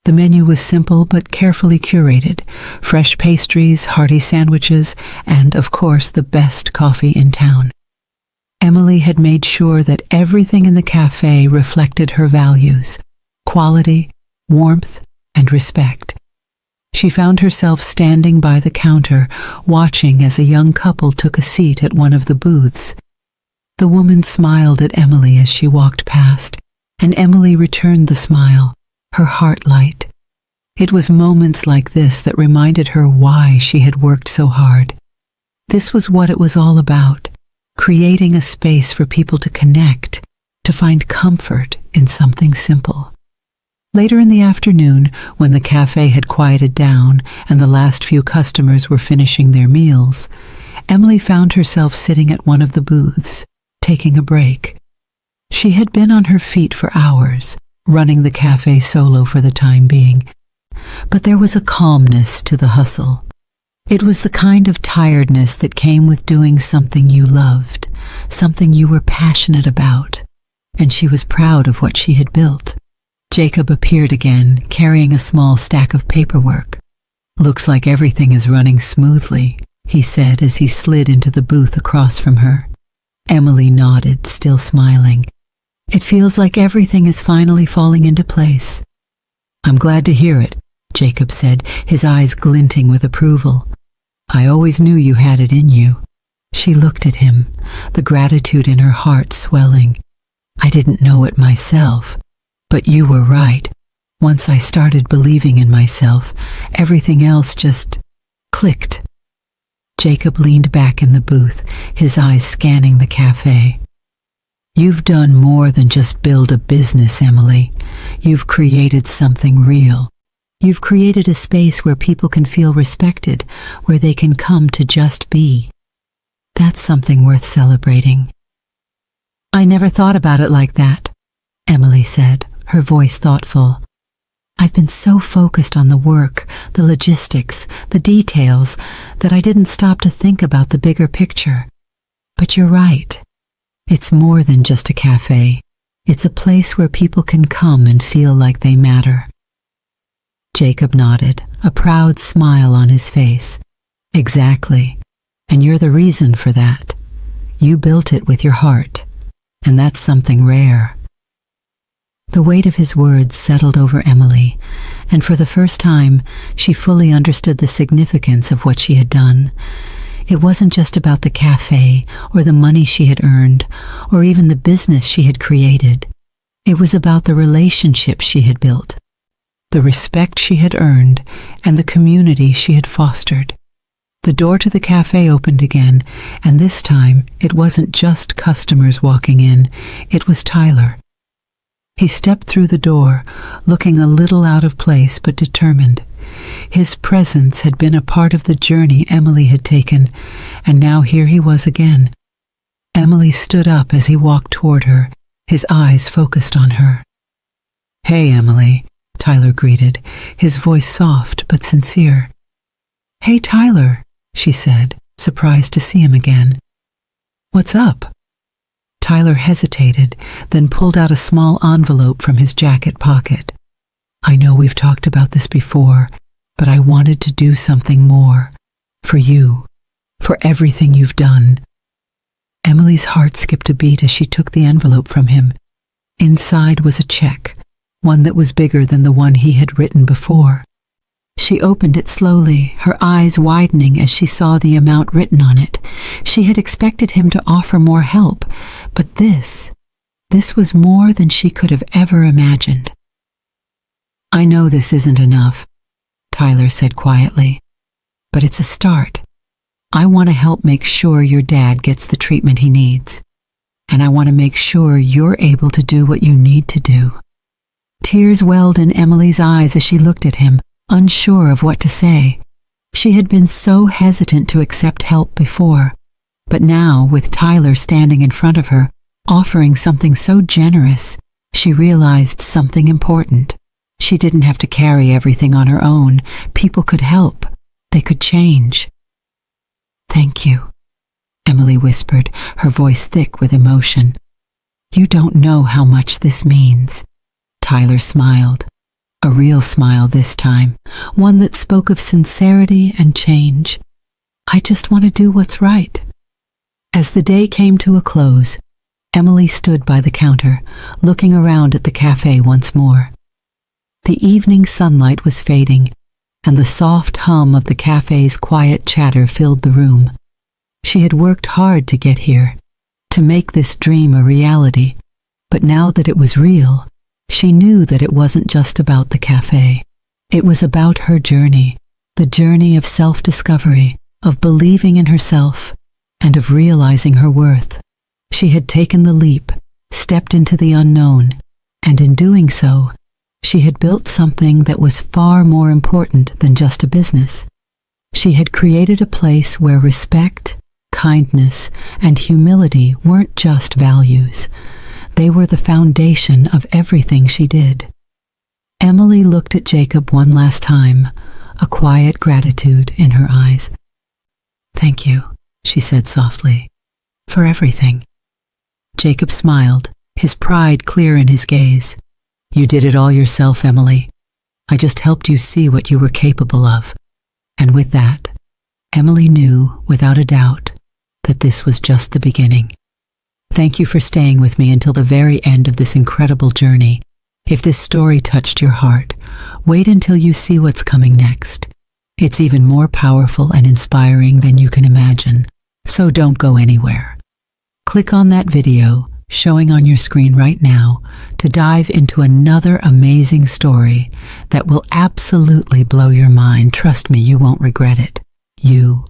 The menu was simple but carefully curated: fresh pastries, hearty sandwiches, and, of course, the best coffee in town. Emily had made sure that everything in the cafe reflected her values: quality, warmth, and respect. She found herself standing by the counter, watching as a young couple took a seat at one of the booths. The woman smiled at Emily as she walked past, and Emily returned the smile, her heart light. It was moments like this that reminded her why she had worked so hard. This was what it was all about: creating a space for people to connect, to find comfort in something simple. Later in the afternoon, when the cafe had quieted down and the last few customers were finishing their meals, Emily found herself sitting at one of the booths, taking a break. She had been on her feet for hours, running the cafe solo for the time being, but there was a calmness to the hustle. It was the kind of tiredness that came with doing something you loved, something you were passionate about, and she was proud of what she had built. Jacob appeared again, carrying a small stack of paperwork. "Looks like everything is running smoothly," he said as he slid into the booth across from her. Emily nodded, still smiling. "It feels like everything is finally falling into place." "I'm glad to hear it," Jacob said, his eyes glinting with approval. "I always knew you had it in you." She looked at him, the gratitude in her heart swelling. "I didn't know it myself. But you were right. Once I started believing in myself, everything else just clicked." Jacob leaned back in the booth, his eyes scanning the cafe. "You've done more than just build a business, Emily. You've created something real. You've created a space where people can feel respected, where they can come to just be. That's something worth celebrating. I never thought about it like that, Emily said, her voice thoughtful. I've been so focused on the work, the logistics, the details, that I didn't stop to think about the bigger picture. But you're right. It's more than just a cafe. It's a place where people can come and feel like they matter. Jacob nodded, a proud smile on his face. Exactly. And you're the reason for that. You built it with your heart, and that's something rare. The weight of his words settled over Emily, and for the first time, she fully understood the significance of what she had done. It wasn't just about the cafe, or the money she had earned, or even the business she had created. It was about the relationship she had built, the respect she had earned, and the community she had fostered. The door to the cafe opened again, and this time it wasn't just customers walking in, it was Tyler. He stepped through the door, looking a little out of place but determined. His presence had been a part of the journey Emily had taken, and now here he was again. Emily stood up as he walked toward her, his eyes focused on her. "Hey, Emily," Tyler greeted, his voice soft but sincere. "Hey, Tyler," she said, surprised to see him again. "What's up?" Tyler hesitated, then pulled out a small envelope from his jacket pocket. "I know we've talked about this before, but I wanted to do something more. For you. For everything you've done." Emily's heart skipped a beat as she took the envelope from him. Inside was a check, one that was bigger than the one he had written before. She opened it slowly, her eyes widening as she saw the amount written on it. She had expected him to offer more help, but this was more than she could have ever imagined. "I know this isn't enough," Tyler said quietly, "but it's a start. I want to help make sure your dad gets the treatment he needs, and I want to make sure you're able to do what you need to do." Tears welled in Emily's eyes as she looked at him, unsure of what to say. She had been so hesitant to accept help before, but now, with Tyler standing in front of her, offering something so generous, she realized something important. She didn't have to carry everything on her own. People could help. They could change. "Thank you," Emily whispered, her voice thick with emotion. "You don't know how much this means." Tyler smiled. A real smile this time, one that spoke of sincerity and change. "I just want to do what's right." As the day came to a close, Emily stood by the counter, looking around at the cafe once more. The evening sunlight was fading, and the soft hum of the cafe's quiet chatter filled the room. She had worked hard to get here, to make this dream a reality, but now that it was real, she knew that it wasn't just about the cafe. It was about her journey, the journey of self-discovery, of believing in herself, and of realizing her worth. She had taken the leap, stepped into the unknown, and in doing so, she had built something that was far more important than just a business. She had created a place where respect, kindness, and humility weren't just values. They were the foundation of everything she did. Emily looked at Jacob one last time, a quiet gratitude in her eyes. "Thank you," she said softly, "for everything." Jacob smiled, his pride clear in his gaze. "You did it all yourself, Emily. I just helped you see what you were capable of." And with that, Emily knew, without a doubt, that this was just the beginning. Thank you for staying with me until the very end of this incredible journey. If this story touched your heart, wait until you see what's coming next. It's even more powerful and inspiring than you can imagine, so don't go anywhere. Click on that video showing on your screen right now to dive into another amazing story that will absolutely blow your mind. Trust me, you won't regret it. You